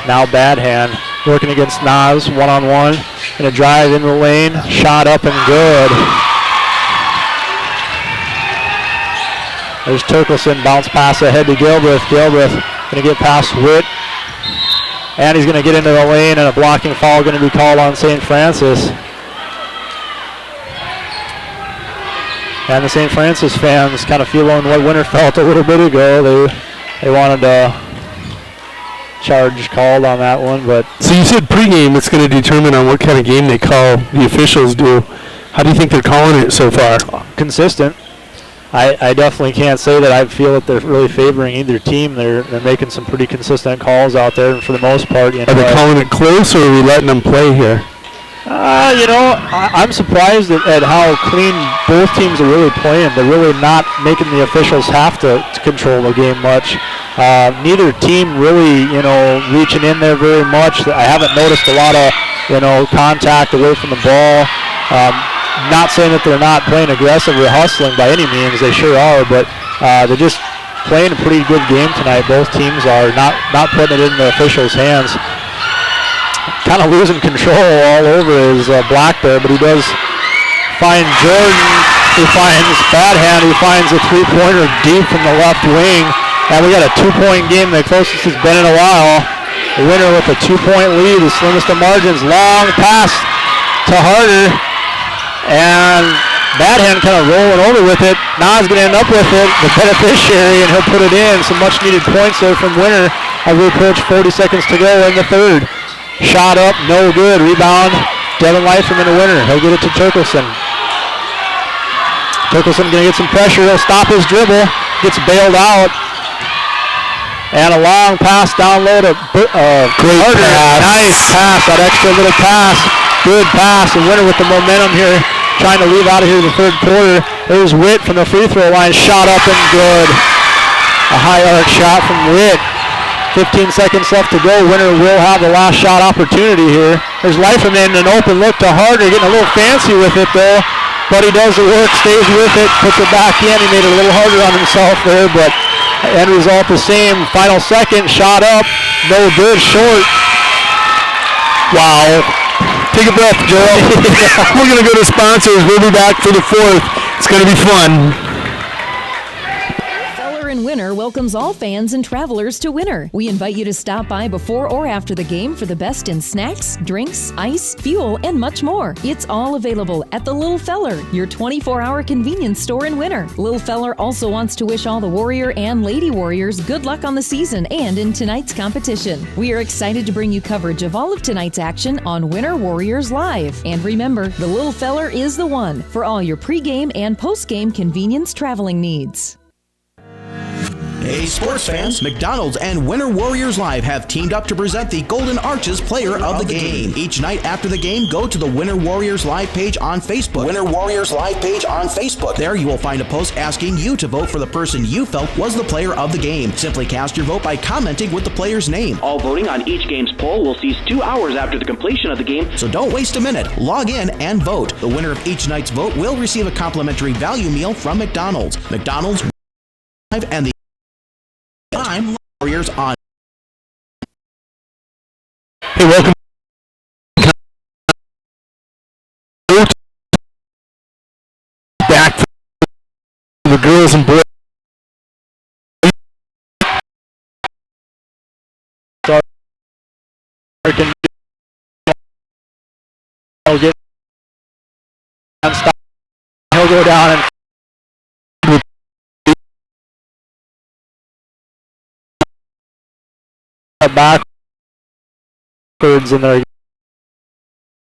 Now Bad Hand working against Nas, one-on-one. And a drive in the lane, shot up and good. There's Turkelson, bounce pass ahead to Gilbreth. Gilbreth going to get past Witt. And he's going to get into the lane, and a blocking foul going to be called on St. Francis. And the St. Francis fans kind of feeling what Winter felt a little bit ago. They wanted a charge called on that one, but... So you said pregame, it's going to determine on what kind of game they call, the officials do. How do you think they're calling it so far? Consistent. I definitely can't say that I feel that they're really favoring either team. They're making some pretty consistent calls out there, and for the most part, Are they calling it close, or are we letting them play here? I'm surprised at how clean both teams are really playing. They're really not making the officials have to control the game much. Neither team really, reaching in there very much. I haven't noticed a lot of, contact away from the ball. Not saying that they're not playing aggressive or hustling by any means. They sure are, but they're just playing a pretty good game tonight. Both teams are not putting it in the officials' hands. Kind of losing control all over is Black Bear, but he does find Jordan. He finds Bad Hand. He finds a three-pointer deep from the left wing. And we got a 2-point game, the closest it's been in a while. The winner with a 2-point lead, the slimmest of margins. Long pass to Harder. And Bad Hand kind of rolling over with it. Nas going to end up with it, the beneficiary, and he'll put it in. Some much-needed points there from Winter as we approach 40 seconds to go in the third. Shot up, no good. Rebound, Devin Leifert in the Winter. He'll get it to Turkelson. Turkelson going to get some pressure. He'll stop his dribble. Gets bailed out. And a long pass down low to Great pass. Nice pass, that extra little pass. Good pass, and Winter with the momentum here, trying to leave out of here in the third quarter. There's Witt from the free throw line, shot up and good. A high arc shot from Witt. 15 seconds left to go. Winter will have the last shot opportunity here. There's Leiferman, an open look to Harder, getting a little fancy with it though. But he does the work, stays with it, puts it back in. He made it a little harder on himself there, but end result the same. Final second, shot up, no good, short. Wow. Take a breath, Joel. We're going to go to sponsors. We'll be back for the fourth. It's going to be fun. Winter welcomes all fans and travelers to Winter. We invite you to stop by before or after the game for the best in snacks, drinks, ice, fuel, and much more. It's all available at the Little Feller, your 24-hour convenience store in Winter. Little Feller also wants to wish all the Warrior and Lady Warriors good luck on the season and in tonight's competition. We are excited to bring you coverage of all of tonight's action on Winter Warriors Live. And remember, the Little Feller is the one for all your pregame and postgame convenience traveling needs. Hey, sports fans, McDonald's and Winter Warriors Live have teamed up to present the Golden Arches Player of the Game. Each night after the game, go to the Winter Warriors Live page on Facebook. Winter Warriors Live page on Facebook. There you will find a post asking you to vote for the person you felt was the player of the game. Simply cast your vote by commenting with the player's name. All voting on each game's poll will cease 2 hours after the completion of the game. So don't waste a minute. Log in and vote. The winner of each night's vote will receive a complimentary value meal from McDonald's. McDonald's Live and the Time Warriors on. Hey, welcome. Back to the girls and boys. He'll go down and backwards, and they're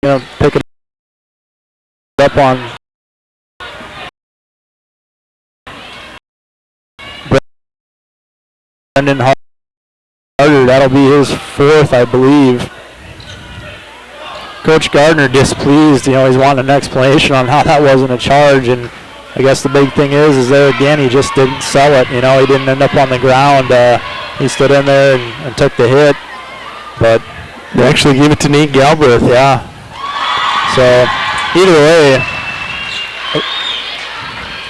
going to pick it up on Brendan Harder. That'll be his fourth, I believe. Coach Gardner displeased. He's wanting an explanation on how that wasn't a charge, and I guess the big thing is there again, he just didn't sell it. You know, he didn't end up on the ground. He stood in there and took the hit. But they actually gave it to Nate Galbraith. Yeah. So either way,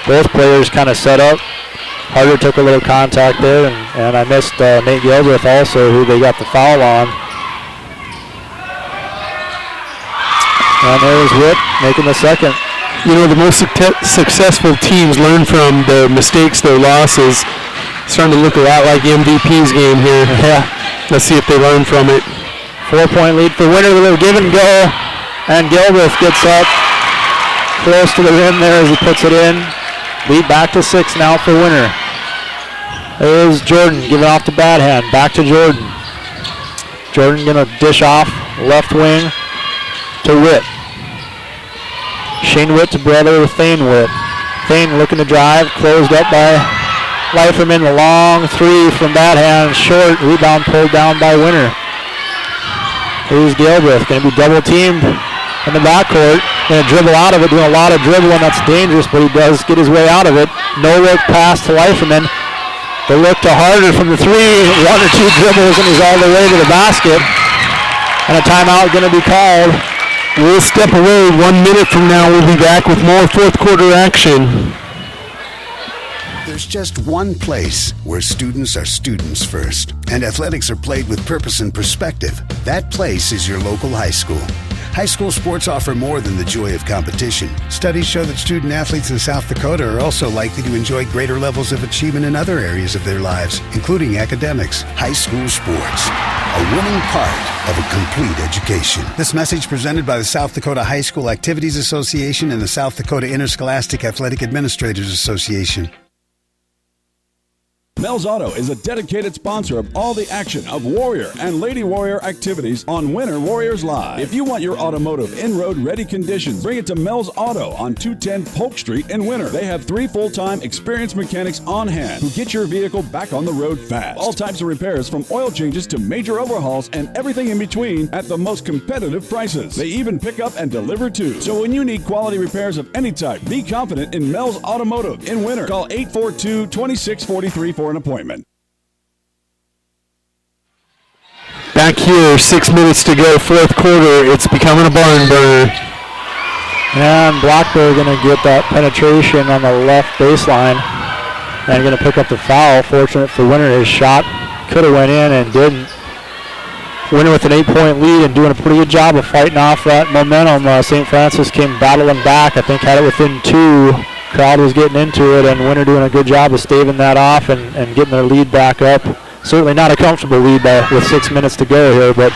both players kind of set up. Harder took a little contact there, and I missed Nate Galbraith also, who they got the foul on. And there's Whip making the second. You know, the most successful teams learn from their mistakes, their losses. Starting to look a lot like MVP's game here. Yeah. Let's see if they learn from it. 4-point lead for Winter. A little give and go. And Galbraith gets up close to the rim there as he puts it in. Lead back to 6 now for Winter. There's Jordan giving off to Badhand. Back to Jordan. Jordan going to dish off left wing to Witt. Shane Witt's brother, Thane Witt. Thane looking to drive, closed up by Leiferman. The long three from Badhand, short. Rebound pulled down by Winter. Here's Galbraith, going to be double teamed in the backcourt. Going to dribble out of it, doing a lot of dribbling. That's dangerous, but he does get his way out of it. No look pass to Leiferman. The look to Harder from the three. 1 or 2 dribbles, and he's all the way to the basket. And a timeout going to be called. We'll step away. 1 minute from now, we'll be back with more fourth quarter action. There's just one place where students are students first, and athletics are played with purpose and perspective. That place is your local high school. High school sports offer more than the joy of competition. Studies show that student athletes in South Dakota are also likely to enjoy greater levels of achievement in other areas of their lives, including academics. High school sports, a winning part of a complete education. This message presented by the South Dakota High School Activities Association and the South Dakota Interscholastic Athletic Administrators Association. Mel's Auto is a dedicated sponsor of all the action of Warrior and Lady Warrior activities on Winter Warriors Live. If you want your automotive in-road ready conditions, bring it to Mel's Auto on 210 Polk Street in Winter. They have 3 full-time experienced mechanics on hand who get your vehicle back on the road fast. All types of repairs from oil changes to major overhauls and everything in between at the most competitive prices. They even pick up and deliver too. So when you need quality repairs of any type, be confident in Mel's Automotive in Winter. Call 842-2643 for an appointment. Back here, 6 minutes to go, fourth quarter. It's becoming a barn burner. And Blackburn going to get that penetration on the left baseline and going to pick up the foul. Fortunate for Winter, his shot could have went in and didn't. Winter with an 8-point lead and doing a pretty good job of fighting off that momentum. St. Francis came battling back. I think had it within 2. Crowd was getting into it, and Winter doing a good job of staving that off and getting their lead back up. Certainly not a comfortable lead with 6 minutes to go here, but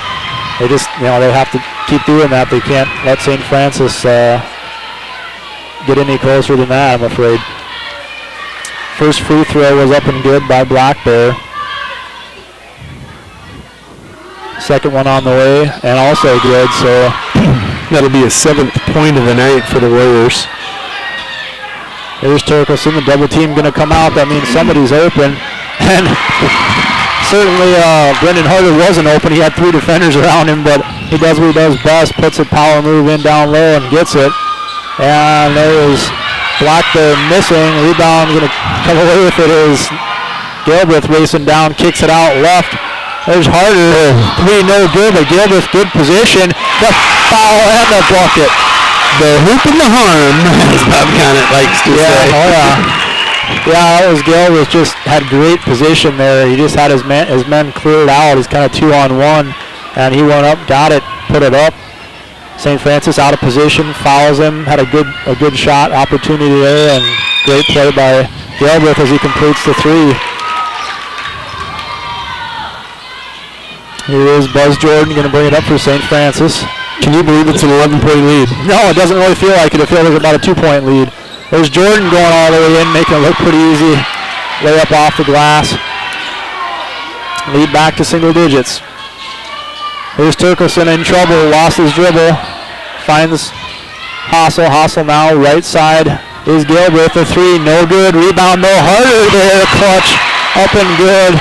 they just, they have to keep doing that. They can't let St. Francis get any closer than that, I'm afraid. First free throw was up and good by Black Bear. Second one on the way, and also good, so that'll be a 7th point of the night for the Warriors. There's Turkelson, the double team going to come out. That means somebody's open. And certainly Brendan Harder wasn't open. He had 3 defenders around him, but he does what he does best, puts a power move in down low and gets it. And there's Blackburn missing. Rebound going to come away with it is Galbraith racing down, kicks it out left. There's Harder. 3 no good, but Galbraith good position. The foul and the bucket. The hoop and the harm, as Bob Conant likes to say. Oh yeah. Yeah, that was Galbraith, just had great position there. He just had his men cleared out. He's kind of 2-on-1, and he went up, got it, put it up. St. Francis out of position, fouls him, had a good shot opportunity there, and great play by Galbraith as he completes the 3. Here is Buzz Jordan going to bring it up for St. Francis. Can you believe it's an 11-point lead? No, it doesn't really feel like it. It feels like about a 2-point lead. There's Jordan going all the way in, making it look pretty easy. Layup off the glass. Lead back to single digits. Here's Turkelson in trouble, lost his dribble. Finds Hassel. Hassel now right side is Galbraith. The 3, no good. Rebound, no. Harder there, clutch, up and good.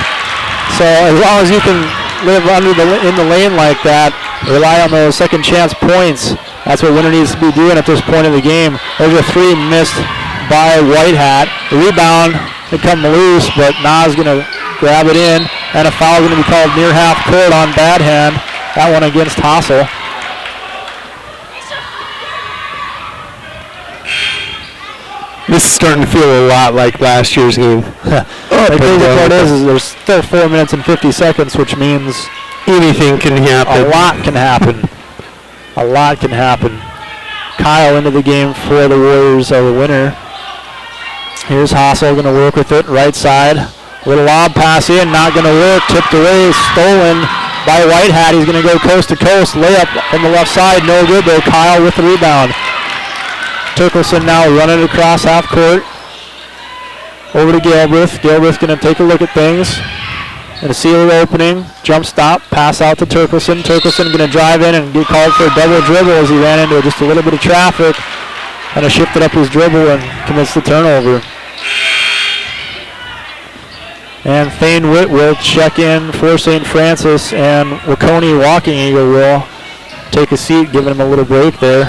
So as long as you can live in the lane like that, rely on those second chance points. That's what Winter needs to be doing at this point in the game. There's a 3 missed by White Hat. The rebound, it come loose, but Nas going to grab it in, and a foul going to be called near half court on Bad Hand. That one against Hassel. This is starting to feel a lot like last year's game. The crazy part is there's still 4 minutes and 50 seconds, which means anything can happen. A lot can happen. A lot can happen. Kyle into the game for the Warriors are the winner. Here's Hassel going to work with it, right side. Little lob pass in, not going to work. Tipped away, stolen by White Hat. He's going to go coast to coast. Layup from the left side, no good though. Kyle with the rebound. Turkelson now running across half court. Over to Galbraith. Galbraith going to take a look at things. Going to see the opening. Jump stop. Pass out to Turkelson. Turkelson going to drive in and get called for a double dribble as he ran into just a little bit of traffic. Kind of shifted up his dribble and commits the turnover. And Thane Witt will check in for St. Francis, and Waconee Walking Eagle will take a seat, giving him a little break there.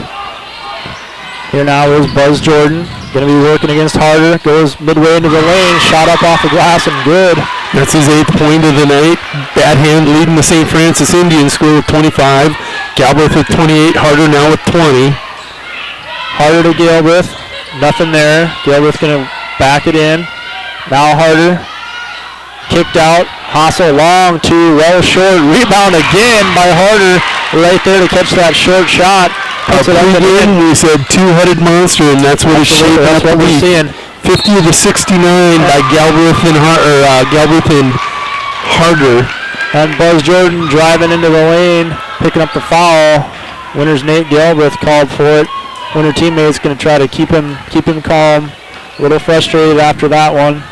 Here now is Buzz Jordan, going to be working against Harder. Goes midway into the lane, shot up off the glass and good. That's his 8th point of the night. Bad Hand leading the St. Francis Indian School with 25. Galbraith with 28. Harder now with 20. Harder to Galbraith. Nothing there. Galbraith going to back it in. Now Harder. Kicked out. Hassel long two. Well short. Rebound again by Harder. Right there to catch that short shot. We said two-headed monster, and that's what it's shaped up to be. 50 to 69 by Galbraith and Harder. And Buzz Jordan driving into the lane, picking up the foul. Winner's Nate Galbraith called for it. Winner teammate's going to try to keep him calm. A little frustrated after that one.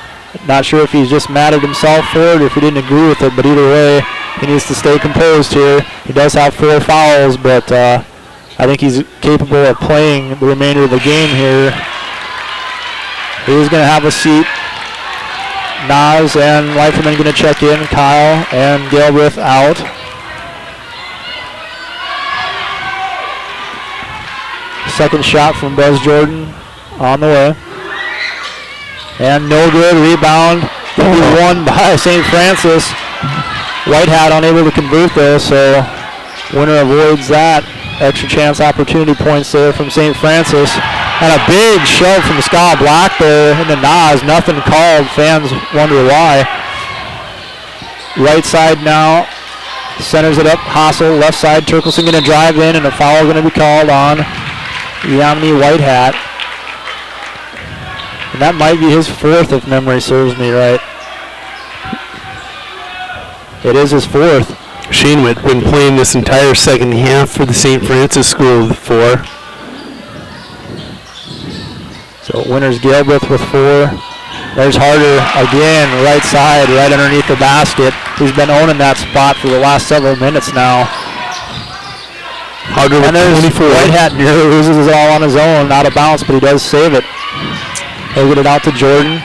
Not sure if he's just mad at himself for it or if he didn't agree with it, but either way, he needs to stay composed here. He does have 4 fouls, but I think he's capable of playing the remainder of the game here. He's going to have a seat. Nas and Leiferman going to check in. Kyle and Galbraith out. Second shot from Buzz Jordan on the way. And no good. Rebound. Won by St. Francis. White Hat unable to convert though, so winner avoids that. Extra chance opportunity points there from St. Francis. And a big shove from Scott Black there into Nas. Nothing called. Fans wonder why. Right side now. Centers it up. Hassel. Left side. Turkelson going to drive in, and a foul going to be called on Yamini White Hat. And that might be his 4th if memory serves me right. It is his 4th. Shane Witt been playing this entire second half for the St. Francis School with 4. So winner's Galbraith with 4. There's Harder again, right side, right underneath the basket. He's been owning that spot for the last several minutes now. Harder with 24. White Hat nearly loses it all on his own, out of bounds, but he does save it. He'll get it out to Jordan.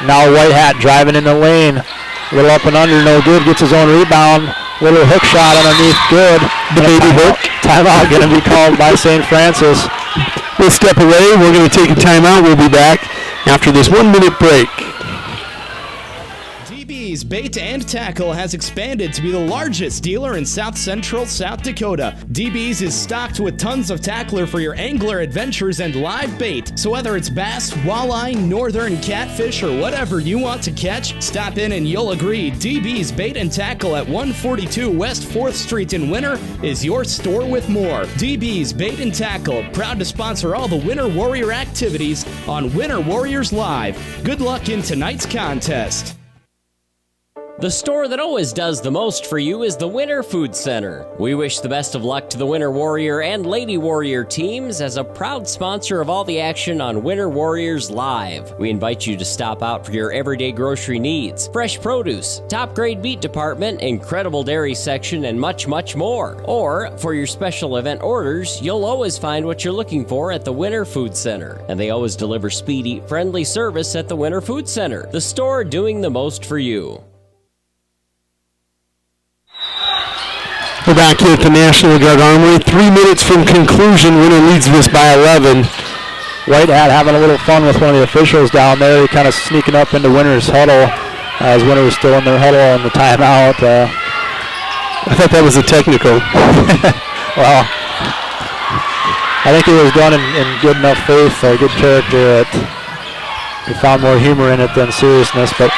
Now White Hat driving in the lane. A little up and under, no good. Gets his own rebound. Little hook shot underneath, good. The baby hook. Timeout going to be called by St. Francis. We'll step away. We're going to take a timeout. We'll be back after this 1-minute break. DB's Bait and Tackle has expanded to be the largest dealer in South Central South Dakota. DB's is stocked with tons of tackler for your angler adventures and live bait. So whether it's bass, walleye, northern catfish, or whatever you want to catch, stop in and you'll agree DB's Bait and Tackle at 142 West 4th Street in Winter is your store with more. DB's Bait and Tackle, proud to sponsor all the Winter Warrior activities on Winter Warriors Live. Good luck in tonight's contest. The store that always does the most for you is the Winter Food Center. We wish the best of luck to the Winter Warrior and Lady Warrior teams as a proud sponsor of all the action on Winter Warriors Live. We invite you to stop out for your everyday grocery needs, fresh produce, top grade meat department, incredible dairy section, and much, much more. Or, for your special event orders, you'll always find what you're looking for at the Winter Food Center. And they always deliver speedy, friendly service at the Winter Food Center, the store doing the most for you. We're back here at the National Guard Armory. 3 minutes from conclusion. Winner leads this by 11. Whitehat having a little fun with one of the officials down there, kind of sneaking up into Winter's huddle as Winter was still in their huddle on the timeout. I thought that was a technical. Well, I think it was done in good enough faith, good character. He found more humor in it than seriousness. But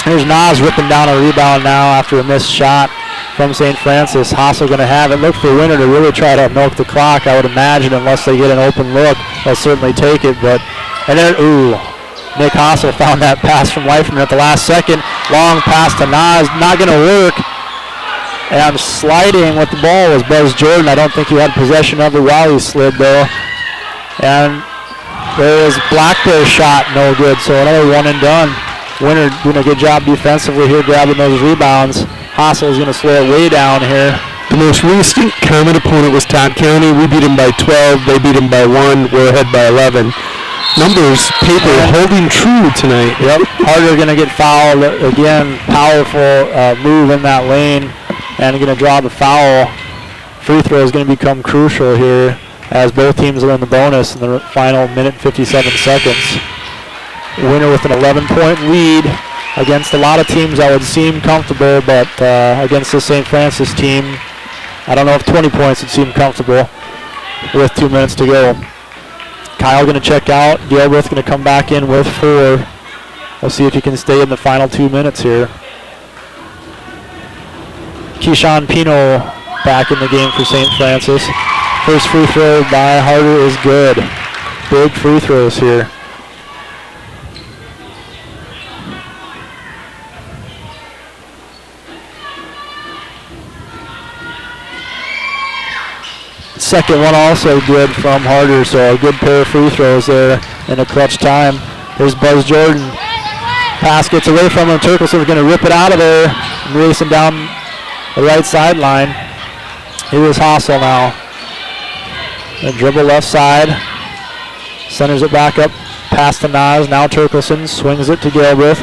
here's Nas ripping down a rebound now after a missed shot from St. Francis. Hassel going to have it. Look for Winter to really try to milk the clock, I would imagine, unless they get an open look. They'll certainly take it. And then, Nick Hassel found that pass from Leifman at the last second. Long pass to Nas, not going to work. And sliding with the ball was Buzz Jordan. I don't think he had possession of it while he slid, though. And there is Black Bear's shot, no good. So another one and done. Winter doing a good job defensively here, grabbing those rebounds. Hassel is going to slow it way down here. The most recent common opponent was Todd County. We beat them by 12. They beat them by 1. We're ahead by 11. Numbers, paper, holding true tonight. Yep. Harder going to get fouled. Again, powerful move in that lane. And going to draw the foul. Free throw is going to become crucial here as both teams are in the bonus in the final minute and 57 seconds. Winner with an 11-point lead against a lot of teams that would seem comfortable, but against the St. Francis team, I don't know if 20 points would seem comfortable with 2 minutes to go. Kyle going to check out. Gilbreth going to come back in with 4. We'll see if he can stay in the final 2 minutes here. Keyshawn Pino back in the game for St. Francis. First free throw by Harder is good. Big free throws here. Second one also good from Harder, so a good pair of free throws there in a clutch time. Here's Buzz Jordan. Pass gets away from him. Turkelson going to rip it out of there and racing down the right sideline. Here is Hassel now. And dribble left side. Centers it back up past to Nas. Now Turkelson swings it to Gilbreth.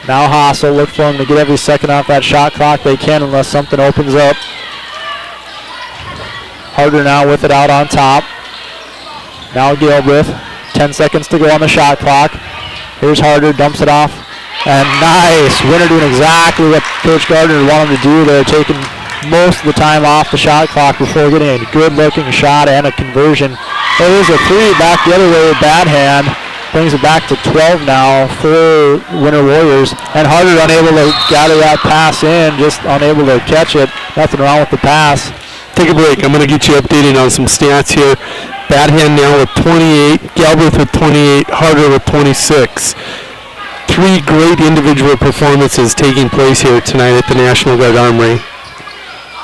Now Hassel. Look for him to get every second off that shot clock they can unless something opens up. Harder now with it out on top. Now Gilbreth. 10 seconds to go on the shot clock. Here's Harder. Dumps it off. And nice. Winter doing exactly what Coach Gardner wanted to do. They're taking most of the time off the shot clock before getting a good-looking shot and a conversion. There's a 3 back the other way. Bad hand. Brings it back to 12 now for Winter Warriors. And Harder unable to gather that pass in. Just unable to catch it. Nothing wrong with the pass. Take a break. I'm going to get you updated on some stats here. Bad hand now with 28. Galbraith with 28. Harder with 26. 3 great individual performances taking place here tonight at the National Guard Armory.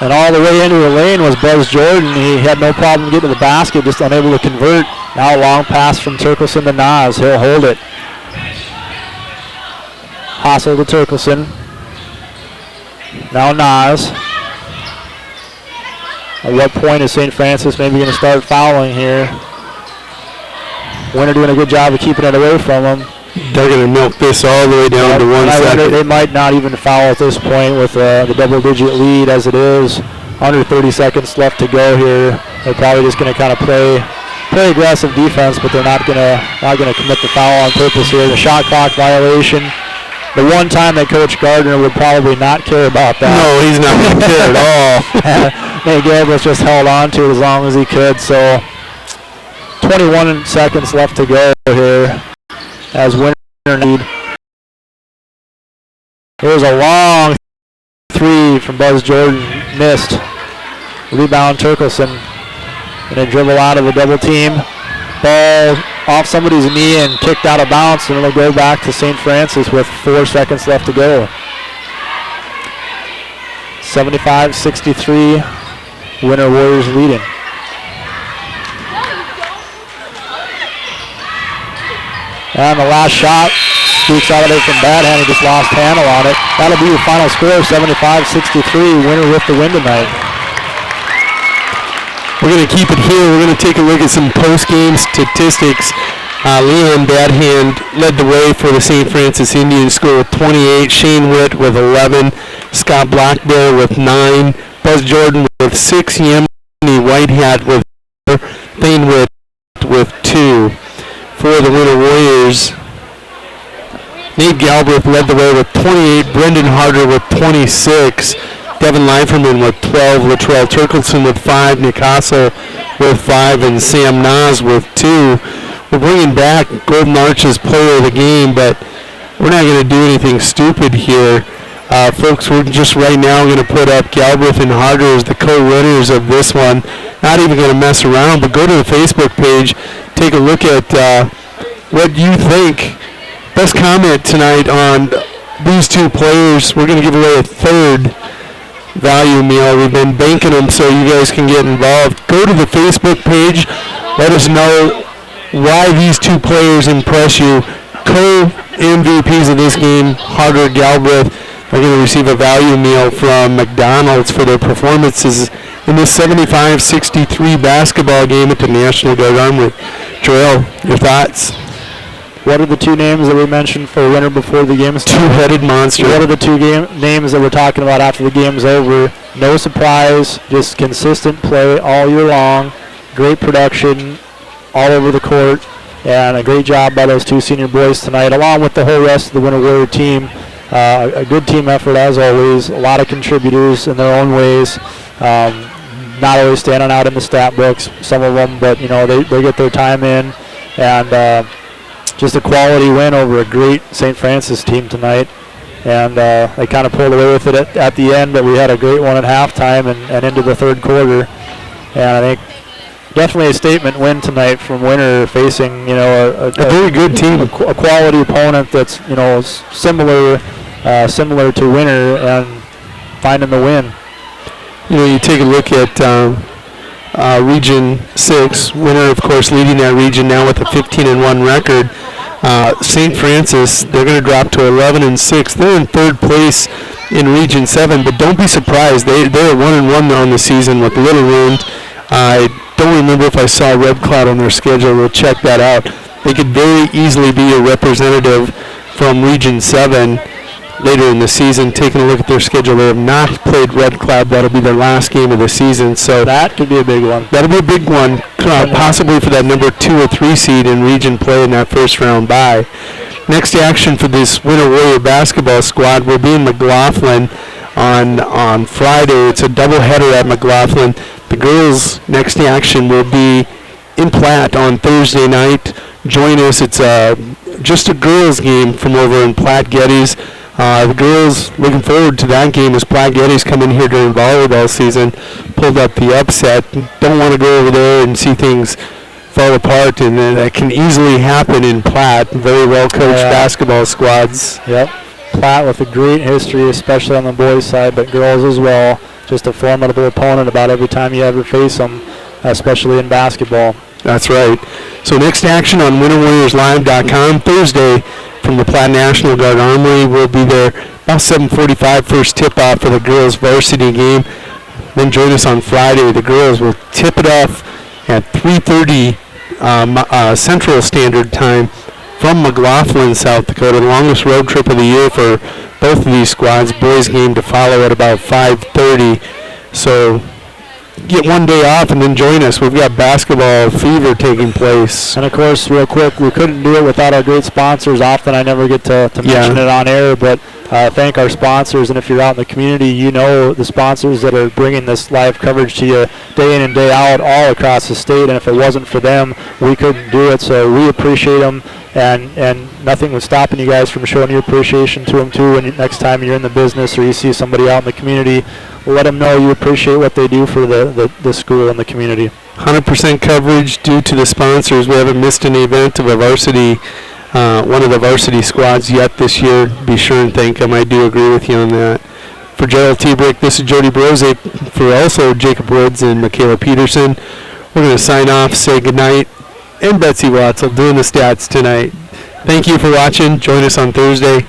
And all the way into the lane was Buzz Jordan. He had no problem getting to the basket, just unable to convert. Now a long pass from Turkelson to Nas. He'll hold it. Hassel to Turkelson. Now Nas. At what point is St. Francis maybe going to start fouling here? Winter doing a good job of keeping it away from him. They're going to milk this all the way down to 1 second. They might not even foul at this point with the double-digit lead as it is. Under 30 seconds left to go here. They're probably just going to kind of play aggressive defense, but they're not going to commit the foul on purpose here. The shot clock violation. The one time that Coach Gardner would probably not care about that. No, he's not going to care at all. Nate Gilbreth just held on to it as long as he could. So 21 seconds left to go here as Winter lead. Here's a long 3 from Buzz Jordan. Missed. Rebound Turkelson. Going to dribble out of the double team. Ball off somebody's knee and kicked out of bounds, and it'll go back to St. Francis with 4 seconds left to go. 75-63, Winter Warriors leading. And the last shot squeaks out of there from Badhand. He just lost handle on it. That'll be your final score, 75-63. Winter with the win tonight. We're going to keep it here. We're going to take a look at some post-game statistics. Leon Badhand led the way for the St. Francis Indian School with 28. Shane Witt with 11. Scott Blackbear with 9. Buzz Jordan with 6. Yemeni Whitehat with 4. Thane with for the Winter Warriors. Nate Galbraith led the way with 28, Brendan Harder with 26, Devin Leiferman with 12, Latrell Turkelson with 5, Nick Hassel with 5, and Sam Nas with 2. We're bringing back Golden Arches player of the game, but we're not going to do anything stupid here. Folks, we're just right now going to put up Galbraith and Harder as the co-winners of this one. Not even going to mess around, but go to the Facebook page, take a look at what you think. Best comment tonight on these two players. We're going to give away a third value meal. We've been banking them so you guys can get involved. Go to the Facebook page. Let us know why these two players impress you. Co-MVPs of this game, Harder, Galbraith, are going to receive a value meal from McDonald's for their performances in this 75-63 basketball game at the National Guard Armory. Joel, your thoughts? What are the two names that we mentioned for winner before the game started? Two-headed monster. What are the two names that we're talking about after the game's over? No surprise, just consistent play all year long, great production all over the court, and a great job by those two senior boys tonight, along with the whole rest of the Winter Warrior team. A good team effort as always, a lot of contributors in their own ways. Not always standing out in the stat books, some of them, but they get their time in, and just a quality win over a great St. Francis team tonight. And they kind of pulled away with it at the end, but we had a great one at halftime and into the third quarter. And I think definitely a statement win tonight from Winter, facing a very good team, a quality opponent that's similar to Winter, and finding the win. You take a look at Region 6. Winter, of course, leading that region now with a 15-1 record. St. Francis, they're going to drop to 11-6. They're in third place in Region 7, but don't be surprised. They're 1-1 on the season with Little Wound. I don't remember if I saw Red Cloud on their schedule. We'll check that out. They could very easily be a representative from Region 7 later in the season. Taking a look at their schedule, they have not played Red Cloud. That'll be their last game of the season. So that could be a big one. That'll be a big one, possibly for that number 2 or 3 seed in region play in that first round bye. Next action for this Winter Warrior basketball squad will be in McLaughlin on Friday. It's a doubleheader at McLaughlin. The girls' next action will be in Platte on Thursday night. Join us. It's just a girls' game from over in Platte Geddes. The girls looking forward to that game as Platte Geddes come in here during volleyball season, pulled up the upset. Don't want to go over there and see things fall apart, and that can easily happen in Platte. Very well coached basketball squads. Yep. Platte with a great history, especially on the boys' side, but girls as well. Just a formidable opponent about every time you ever face them, especially in basketball. That's right. So next action on WinterWarriorsLive.com Thursday from the Platte National Guard Armory. We'll be there about 7:45, first tip-off for the girls' varsity game. Then join us on Friday. The girls will tip it off at 3:30 Central Standard Time from McLaughlin, South Dakota. The longest road trip of the year for both of these squads. Boys game to follow at about 5:30. So get one day off and then join us. We've got basketball fever taking place. And of course, real quick, we couldn't do it without our great sponsors. Often I never get to mention it on air, but thank our sponsors. And if you're out in the community, you know the sponsors that are bringing this live coverage to you day in and day out all across the state. And if it wasn't for them, we couldn't do it. So we appreciate them. And nothing was stopping you guys from showing your appreciation to them too. When next time you're in the business or you see somebody out in the community, let them know you appreciate what they do for the school and the community. 100% coverage due to the sponsors. We haven't missed an event of a varsity, one of the varsity squads yet this year. Be sure and thank them. I do agree with you on that. For Gerald T-Brick, this is Jody Brozick. For also Jacob Woods and Michaela Peterson, we're going to sign off, say goodnight. And Betsy Watzel doing the stats tonight. Thank you for watching. Join us on Thursday.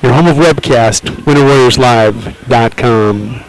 Your home of webcast, WinterWarriorsLive.com.